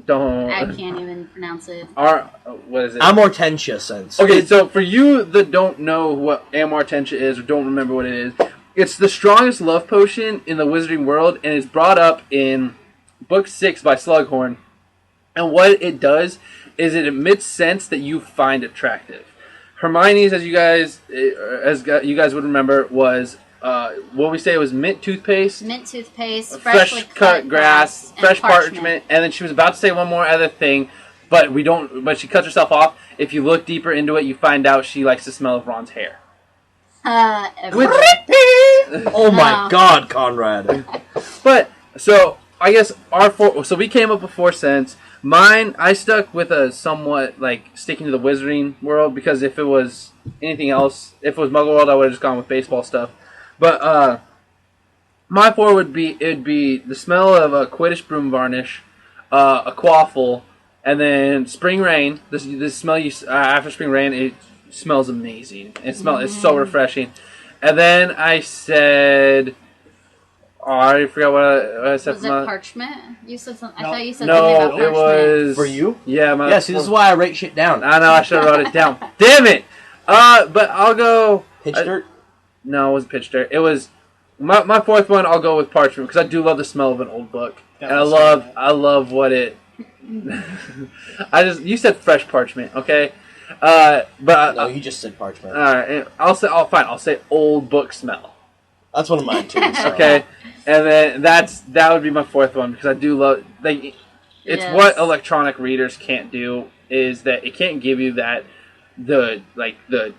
Don't... I can't even pronounce it. What is it? Amortentia sense. Okay, so for you that don't know what Amortentia is or don't remember what it is, it's the strongest love potion in the wizarding world, and it's brought up in Book 6 by Slughorn. And what it does is it emits scents that you find attractive. Hermione's, as you guys would remember, was what we say it was mint toothpaste, freshly cut grass, fresh parchment, and then she was about to say one more other thing, but she cuts herself off. If you look deeper into it, you find out she likes the smell of Ron's hair. Oh my God, Conrad! But so I guess so we came up with 4 cents. Mine, I stuck with a somewhat like sticking to the wizarding world because if it was anything else, if it was Muggle World, I would have just gone with baseball stuff. But my 4 it'd be the smell of a Quidditch broom varnish, a quaffle, and then spring rain. This smell after spring rain, it smells amazing. It's so refreshing. And then I said, I forgot what I said. Was it parchment? You said something. No. I thought you said something about parchment. It was for you. Yeah, see, this is why I write shit down. I know I should have wrote it down. Damn it! But I'll go pitch dirt. No, it wasn't pitch dirt. It was my 4th one. I'll go with parchment because I do love the smell of an old book, and I love what it. You said fresh parchment, okay? But no, you just said parchment. All right, I'll say old book smell. That's one of mine too. So. Okay, and then that would be my 4th one because I do love what electronic readers can't do is that it can't give you that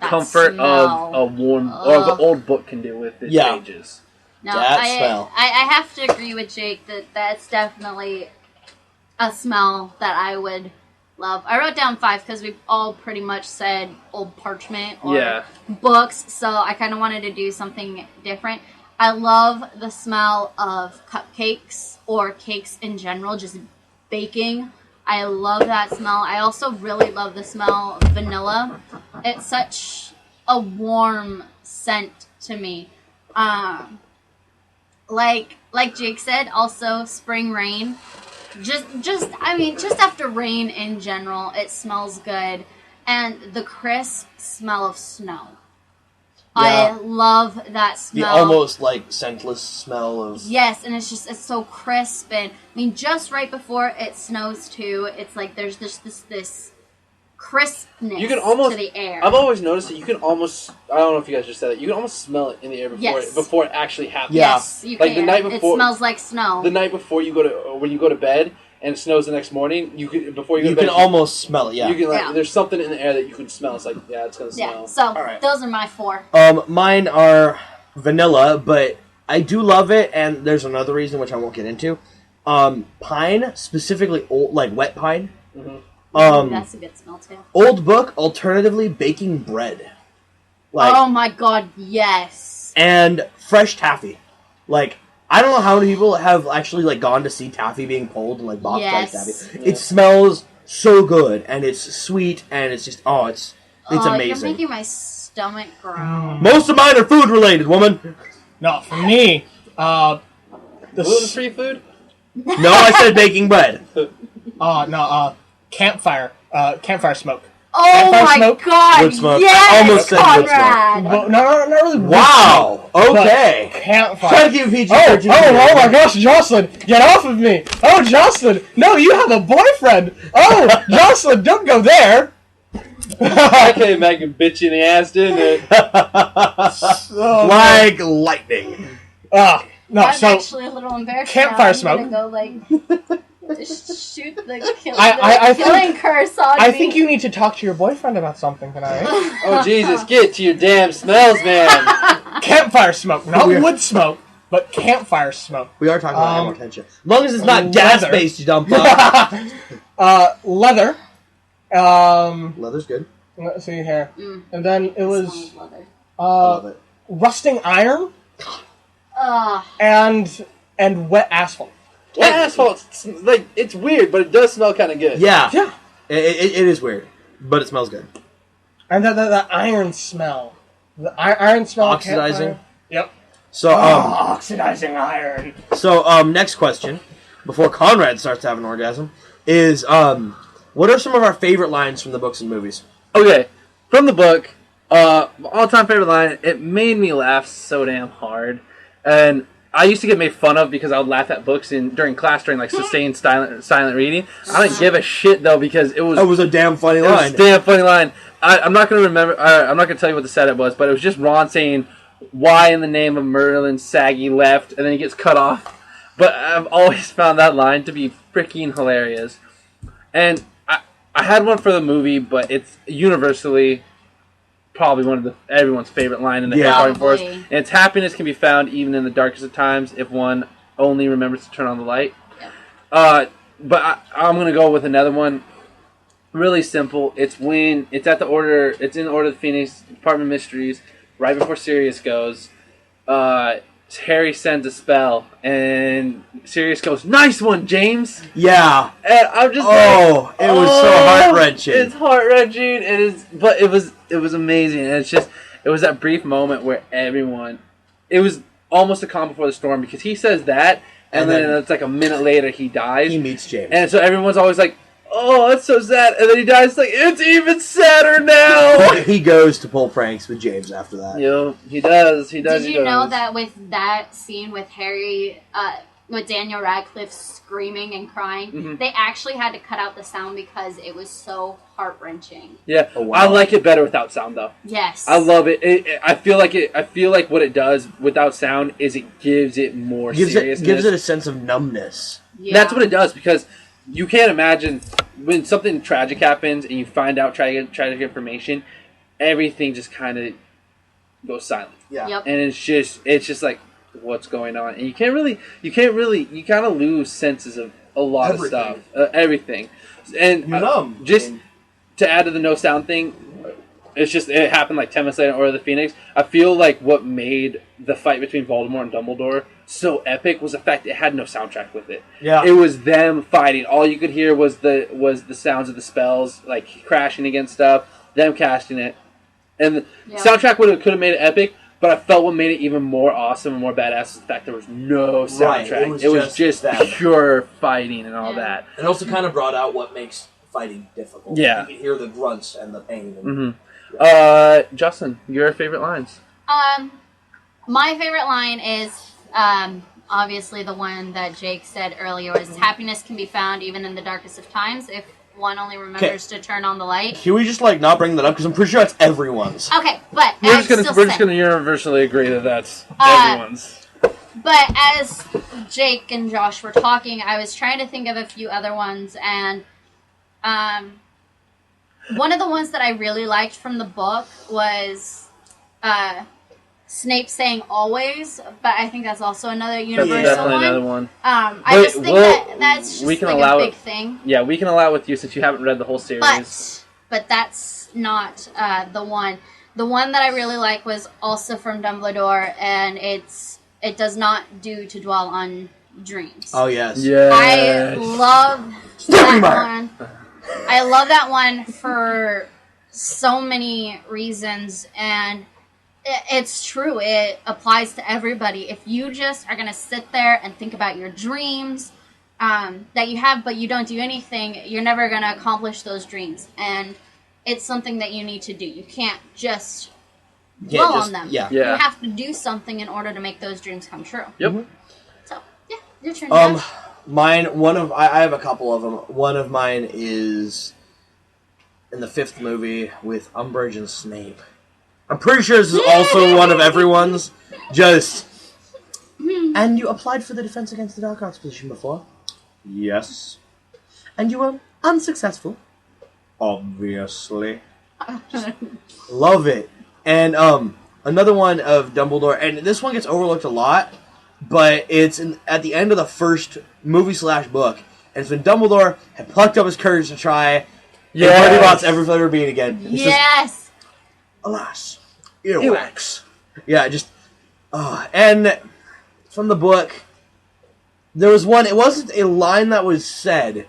comfort smell. of a warm or of an old book can do with its pages. No, I have to agree with Jake that that's definitely a smell that I would love. I wrote down 5 because we all pretty much said old parchment or books, so I kind of wanted to do something different. I love the smell of cupcakes or cakes in general, just baking. I love that smell. I also really love the smell of vanilla. It's such a warm scent to me. Like Jake said, also spring rain. Just after rain in general, it smells good. And the crisp smell of snow. Yeah. I love that smell. The almost scentless smell of... Yes, and it's so crisp. And just right before it snows too, it's like there's this crispness to the air. I've always noticed that you can almost... I don't know if you guys just said it. You can almost smell it in the air before it actually happens. Yes, you can. The night before, it smells like snow. The night before when you go to bed and it snows the next morning, you can almost smell it. Yeah, you can there's something in the air that you can smell. It's like it's gonna smell. Yeah, so those are my 4. Mine are vanilla, but I do love it, and there's another reason which I won't get into. Pine, specifically old, wet pine. Mm-hmm. That's a good smell too. Old book, alternatively baking bread. Oh my God, yes. And fresh taffy. I don't know how many people have actually gone to see taffy being pulled and boxed fresh taffy. Yeah. It smells so good, and it's sweet, and it's just it's amazing. You're making my stomach grow. Most of mine are food related, woman. No, for me, gluten-free food. No, I said baking bread. Campfire smoke. Oh campfire my smoke? God! Wood smoke. Yes, I almost said Conrad. wood smoke. No, not really. Wow. Okay. Campfire. Try to keep PG. Oh my gosh, Jocelyn, get off of me! Oh, Jocelyn, no, you have a boyfriend. Oh, Jocelyn, don't go there. I came back and bit you in the ass, didn't it? Like lightning. No, I'm actually a little embarrassed. Campfire now. smoke. I'm gonna go shoot the killing curse on me. I think you need to talk to your boyfriend about something tonight. Oh Jesus, get to your damn smells, man. Campfire smoke, not wood smoke, but campfire smoke. We are talking about amortentia. As long as it's not gas-based, you dumb fuck. Leather. Leather's good. Let's see here. And then it was I love it. rusting iron and wet asphalt. Wet asphalt, it's weird, but it does smell kind of good. Yeah. It is weird, but it smells good. And the iron smell. The iron smell. Oxidizing. Yep. So, oxidizing iron. So, next question, before Conrad starts having an orgasm, is what are some of our favorite lines from the books and movies? Okay, from the book, all-time favorite line, it made me laugh so damn hard. And I used to get made fun of because I would laugh at books during class during like sustained silent reading. I didn't give a shit though because it was a damn funny line. It was a damn funny line. I'm not gonna remember. I'm not gonna tell you what the setup was, but it was just Ron saying, "Why in the name of Merlin Saggy left?" and then he gets cut off. But I've always found that line to be freaking hilarious. And I had one for the movie, but it's universally probably one of everyone's favorite line in the Harry Potter Forest. And its happiness can be found even in the darkest of times if one only remembers to turn on the light. Yep. But I'm gonna go with another one. Really simple. It's when it's at it's in Order of the Phoenix, Department of Mysteries, right before Sirius goes. Harry sends a spell, and Sirius goes, "Nice one, James." Yeah. And I'm just it was so heart-wrenching. It's heart-wrenching. But it was amazing. And it was that brief moment where it was almost a calm before the storm because he says that, and then it's like a minute later he dies. He meets James. And so everyone's always like, "Oh, that's so sad." And then he dies. It's like, it's even sadder now. He goes to pull pranks with James after that. He does. Did you know that with that scene with Harry, with Daniel Radcliffe screaming and crying, they actually had to cut out the sound because it was so heart-wrenching. Yeah. Oh, wow. I like it better without sound, though. Yes. I love it. I feel like what it does without sound is it gives it more seriousness. Gives it a sense of numbness. Yeah. That's what it does because you can't imagine when something tragic happens and you find out tragic information, everything just kind of goes silent. Yeah. Yep. And it's just like, what's going on? And you kind of lose senses of a lot of stuff. Everything. And to add to the no sound thing, it happened like 10 minutes later in Order of the Phoenix. I feel like what made the fight between Voldemort and Dumbledore so epic was the fact it had no soundtrack with it. Yeah. It was them fighting. All you could hear was the sounds of the spells, like crashing against stuff, them casting it. And the soundtrack could have made it epic, but I felt what made it even more awesome and more badass was the fact there was no soundtrack. Right. It was just pure fighting and all that. It also kind of brought out what makes fighting difficult. Yeah. You can hear the grunts and the pain. And, Justin, your favorite lines? My favorite line is obviously the one that Jake said earlier is happiness can be found even in the darkest of times if one only remembers to turn on the light. Can we just not bring that up because I'm pretty sure that's everyone's. Okay, but we're just gonna universally agree that that's everyone's. But as Jake and Josh were talking, I was trying to think of a few other ones, and one of the ones that I really liked from the book was Snape saying "always," but I think that's also another universal definitely one. Another one. I just think that's just a big thing. Yeah, we can allow it with you since you haven't read the whole series. But that's not the one. The one that I really like was also from Dumbledore, and it does not do to dwell on dreams. Oh yes. Yes. I love that one. I love that one for so many reasons, and it's true. It applies to everybody. If you just are going to sit there and think about your dreams that you have, but you don't do anything, you're never going to accomplish those dreams. And it's something that you need to do. You can't just dwell on them. Yeah. You have to do something in order to make those dreams come true. Yep. So, yeah, your turn, Josh. I have a couple of them. One of mine is in the 5th movie with Umbridge and Snape. I'm pretty sure this is also one of everyone's. And you applied for the Defense Against the Dark Arts position before? Yes. And you were unsuccessful? Obviously. Love it. And another one of Dumbledore, and this one gets overlooked a lot, but it's at the end of the first movie/book, and it's when Dumbledore had plucked up his courage to try Bertie Bott's Every Flavor Bean again. Yes! Alas, earwax. Yeah, and from the book, there was one, it wasn't a line that was said,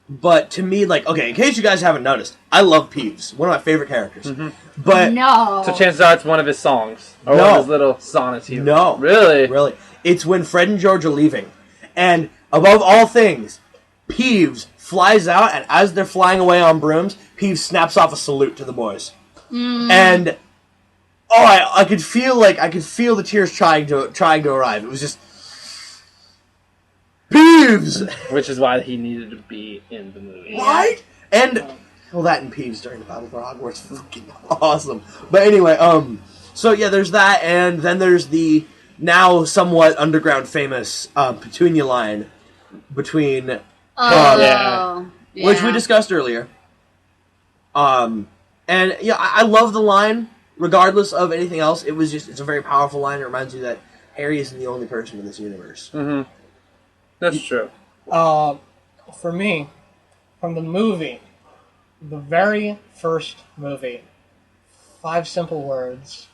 But to me, like, okay, in case you guys haven't noticed, I love Peeves. One of my favorite characters. But No. So chances are it's one of his songs. Or No. one of his little sonnets. No. Really? It's when Fred and George are leaving. And above all things, Peeves flies out, and as they're flying away on brooms, Peeves snaps off a salute to the boys. And I could feel the tears trying to arrive. It was just Peeves, Which is why he needed to be in the movie. right? And that and Peeves during the Battle for Hogwarts, fucking awesome. But anyway, so yeah, there's that, and then there's the now somewhat underground famous Petunia line between which we discussed earlier. And yeah, I love the line, regardless of anything else. It's a very powerful line. It reminds you that Harry isn't the only person in this universe. Mm-hmm. That's true. For me, from the movie, the very first movie, 5 simple words.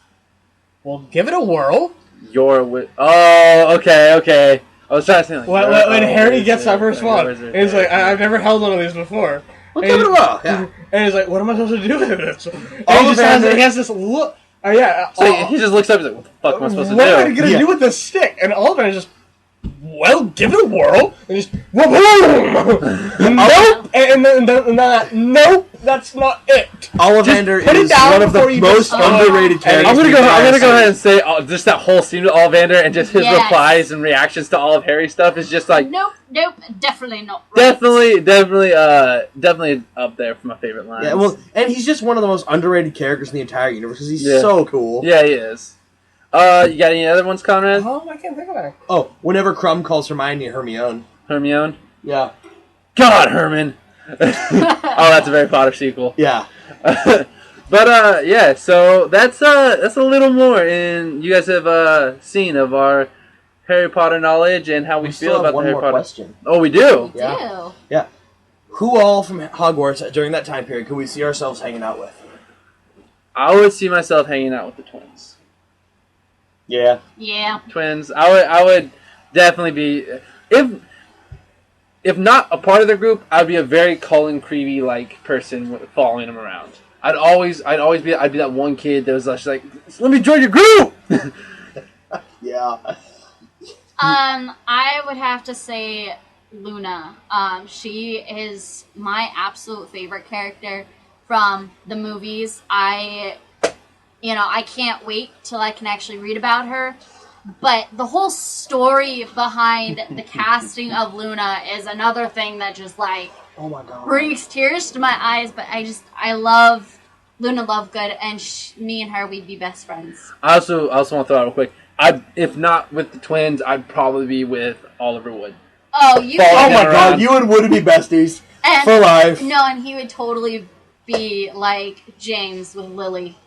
Well, give it a whirl. Okay. I was trying to say like... When Harry gets that first one, he's like, I've never held one of these before. Well, give it a whirl, yeah. And he's like, what am I supposed to do with this? And Ollivander. he has this look. Oh, yeah. So he just looks up and he's like, what the fuck am I supposed to do? What am I going to do with this stick? And Ollivander just... Well, give it a whirl, and just boom. Nope, and then nope, that's not it. Ollivander Just put it is down one of the before you most just- underrated characters. I'm gonna go ahead and say just that whole scene with Ollivander and just his Yes. replies and reactions to all of Harry's stuff is just like Nope, definitely not. Right. definitely up there for my favorite lines. Yeah, well, and he's just one of the most underrated characters in the entire universe because he's Yeah. so cool. Yeah, he is. You got any other ones, Conrad? Oh, I can't think of it. Oh, whenever Crumb calls Hermione Hermione. Hermione? Yeah. God, Herman! Oh, that's a Harry Potter sequel. Yeah. But, yeah, so that's a little more you guys have seen of our Harry Potter knowledge and how we feel still have about one the Harry more Potter. question. Oh, we do? Yeah. Yeah. Who all from Hogwarts during that time period could we see ourselves hanging out with? I would see myself hanging out with the twins. Yeah. Yeah. Twins. I would definitely be if not a part of the group, I'd be a very Cullen Creevy like person following them around. I'd be that one kid that was just like, let me join your group. Yeah. I would have to say Luna. She is my absolute favorite character from the movies. I can't wait till I can actually read about her. But the whole story behind the casting of Luna is another thing that just, like, Oh my god. brings tears to my eyes. But I love Luna Lovegood, and me and her, we'd be best friends. I also want to throw out real quick. If not with the twins, I'd probably be with Oliver Wood. Oh, Oh my god, you and Wood would be besties. And, For life. No, and he would totally be like James with Lily.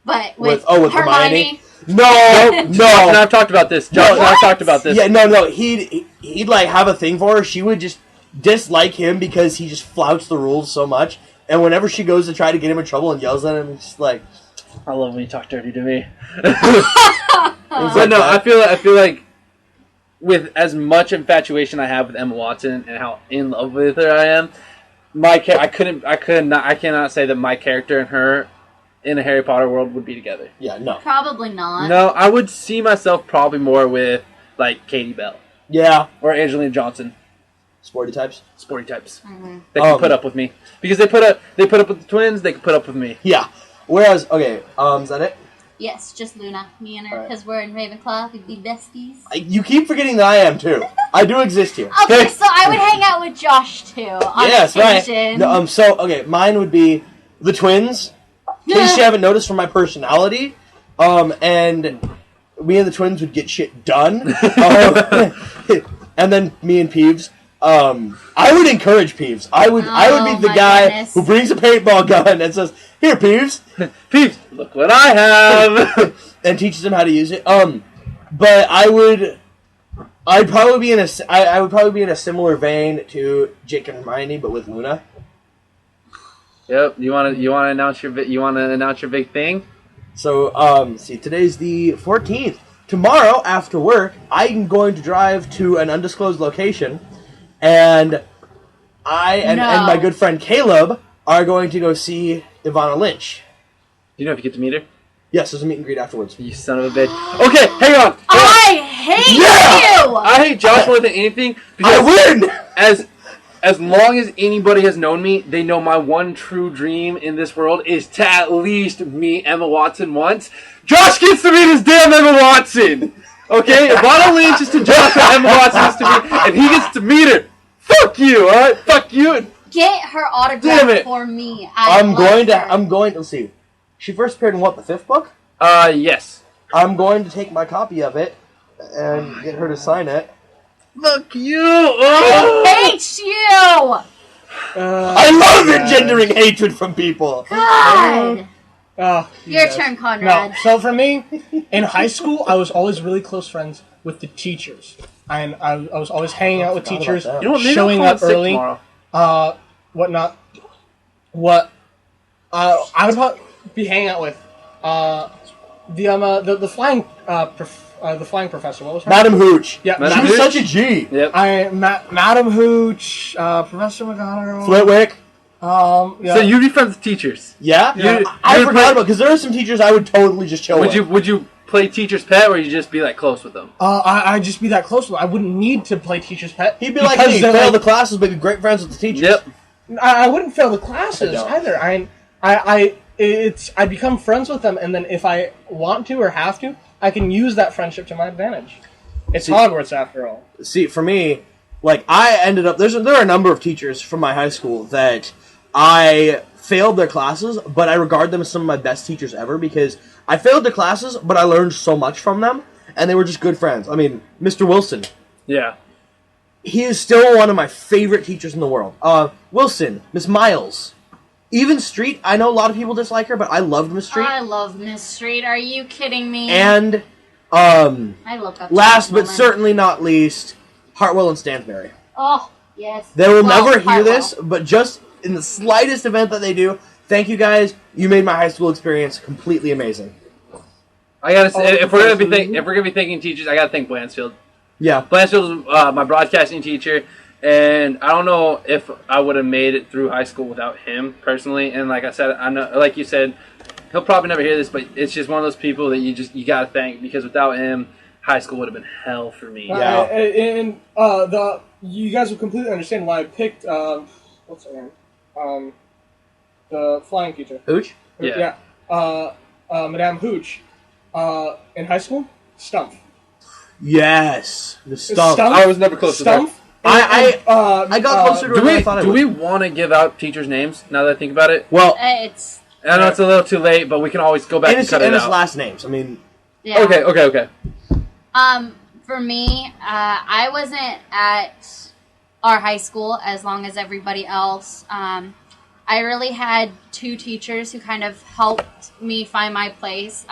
But with Hermione? No, Josh and I've talked about this. Josh and I've talked about this. Yeah, no. He'd like have a thing for her. She would just dislike him because he just flouts the rules so much. And whenever she goes to try to get him in trouble and yells at him, it's just like, I love when you talk dirty to me. But But no, I feel like with as much infatuation I have with Emma Watson and how in love with her I am, I cannot say that my character and her in a Harry Potter world would be together. Yeah, no. Probably not. No, I would see myself probably more with like Katie Bell Yeah. or Angelina Johnson, Sporty types? sporty types. Mm-hmm. They can put up with me because they put up with the twins. They can put up with me. Yeah. Whereas, okay, is that it? Yes, just Luna. Me and her, Alright. because we're in Ravenclaw. We'd be besties. You keep forgetting that I am too. I do exist here. Okay, so I would hang out with Josh too. On Yes, right. occasion. No, mine would be the twins. In case you haven't noticed from my personality, and me and the twins would get shit done. And then me and Peeves. I would encourage Peeves. I would be the my guy goodness. who brings a paintball gun and says, "Here, Peeves," Peeps, look what I have. and teaches him how to use it. But I would probably be in a similar vein to Jake and Hermione, but with Luna. Yep. You want to announce your big thing? So, today's the 14th. Tomorrow, after work, I'm going to drive to an undisclosed location, and and my good friend Caleb are going to go see Ivana Lynch. Do you know if you get to meet her? Yes, there's a meet and greet afterwards. You son of a bitch. Okay, hang on. I hate you! I hate Josh more than anything. I win! As long as anybody has known me, they know my one true dream in this world is to at least meet Emma Watson once. Josh gets to meet his damn Emma Watson! Okay? Ivana Lynch is to Josh what Emma Watson is to me, and he gets to meet her. Fuck you, alright? Fuck you. Get her autograph for me. I'm going to, let's see. She first appeared in what, the 5th book? Yes. I'm going to take my copy of it and get her to sign it. Fuck you! I hate you! I love engendering hatred from people. God! Oh, Your turn, Conrad. No, so for me, in high school, I was always really close friends with the teachers. And I was always hanging out with teachers, You know what, maybe showing I'll call up in sick early, tomorrow. whatnot. What I would probably be hanging out with the flying professor. What was her name? Madam Hooch. Yeah, She was such a G. Yep. Madam Hooch, Professor McGonagall. Flitwick. Yeah. So you'd be friends with teachers. Yeah? I forgot about, because there are some teachers I would totally just chill with. Would you play teacher's pet, or you just be like close with them? I'd just be that close with them. I wouldn't need to play teacher's pet. He'd be like, hey, fail the classes, but be great friends with the teachers. Yep. I wouldn't fail the classes either. I'd become friends with them, and then if I want to or have to, I can use that friendship to my advantage. It's Hogwarts after all. See, for me, like, I ended up, there are a number of teachers from my high school that I failed their classes, but I regard them as some of my best teachers ever, because I failed their classes, but I learned so much from them, and they were just good friends. I mean, Mr. Wilson. Yeah. He is still one of my favorite teachers in the world. Wilson, Miss Miles. Even Street, I know a lot of people dislike her, but I loved Miss Street. I love Miss Street. Are you kidding me? And, I look up to last this but woman. certainly not least, Hartwell and Stansberry. Oh, yes. They will never hear Hartwell. this, but just in the slightest event that they do, thank you guys. You made my high school experience completely amazing. I gotta say, if we're gonna be thanking teachers, I gotta thank Blanchfield. Yeah. Blanchfield was my broadcasting teacher, and I don't know if I would have made it through high school without him personally. And like I said, I know, like you said, he'll probably never hear this, but it's just one of those people that you gotta thank, because without him, high school would have been hell for me. Yeah. And you guys will completely understand why I picked what's her name? The flying teacher. Hooch? Yeah. Madame Hooch. In high school, Stump. Yes. The stump. I was never close to that. Stump. I got closer to it than I thought I would. Do we want to give out teachers' names now that I think about it? Well, It's... I know it's a little too late, but we can always go back and cut it and it's out. last names. I mean... Yeah. Okay. For me, I wasn't at our high school as long as everybody else. I really had two teachers who kind of helped me find my place.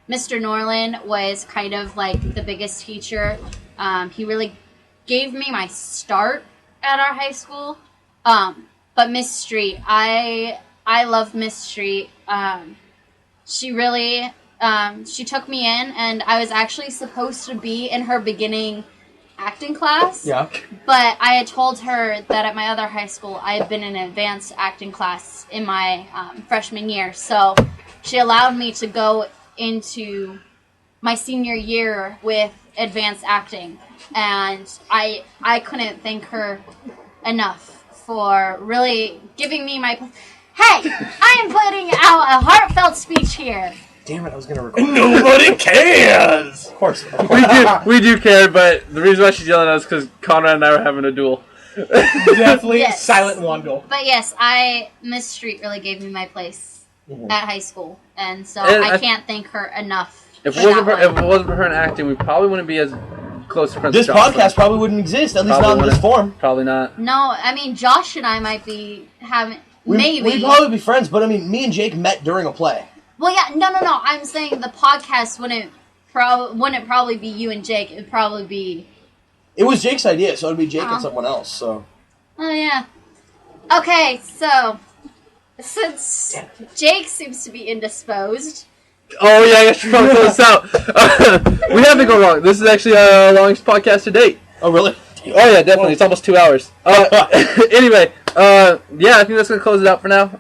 Mr. Norland was kind of like the biggest teacher. He really gave me my start at our high school. But Miss Street, I love Miss Street. She really... she took me in, and I was actually supposed to be in her beginning acting class. Yeah. But I had told her that at my other high school, I had been in an advanced acting class in my freshman year. So she allowed me to go into my senior year with advanced acting. And I couldn't thank her enough for really giving me my... Hey, I am putting out a heartfelt speech here. Damn it, I was going to record. Nobody cares! Of course. we do care, but the reason why she's yelling at us is because Conrad and I were having a duel. Definitely Yes. silent Wando. But yes, Miss Street really gave me my place at high school. And so And I I- can't thank her enough. If for it wasn't that for, one. if it wasn't for her in acting, we probably wouldn't be as close friends. This as Josh podcast was. probably wouldn't exist, at least Probably not in this wouldn't. form. Probably not. No, I mean, Josh and I might be having... Maybe. We'd probably be friends, but I mean, me and Jake met during a play. Well, yeah, no. I'm saying the podcast wouldn't probably be you and Jake. It'd probably be... It was Jake's idea, so it'd be Jake and someone else, so... Oh, yeah. Okay, so... Since Jake seems to be indisposed... Oh yeah, I guess you're probably close this out. We haven't gone wrong. This is actually our longest podcast to date. Oh, really? Oh yeah, definitely. Whoa. It's almost 2 hours. Anyway, yeah, I think that's gonna close it out for now.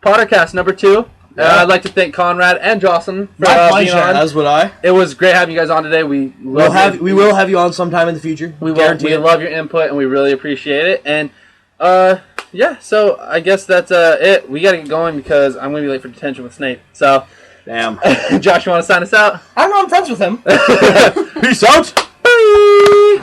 PotterCast number 2. Yeah. I'd like to thank Conrad and Jocelyn for My being pleasure. on. As would I. It was great having you guys on today. We will have you on sometime in the future. We Guarantee it. love your input and we really appreciate it. And yeah, so I guess that's it. We gotta get going because I'm gonna be late for detention with Snape. So, Damn. Josh, you want to sign us out? I'm friends with him. Peace out. Bye.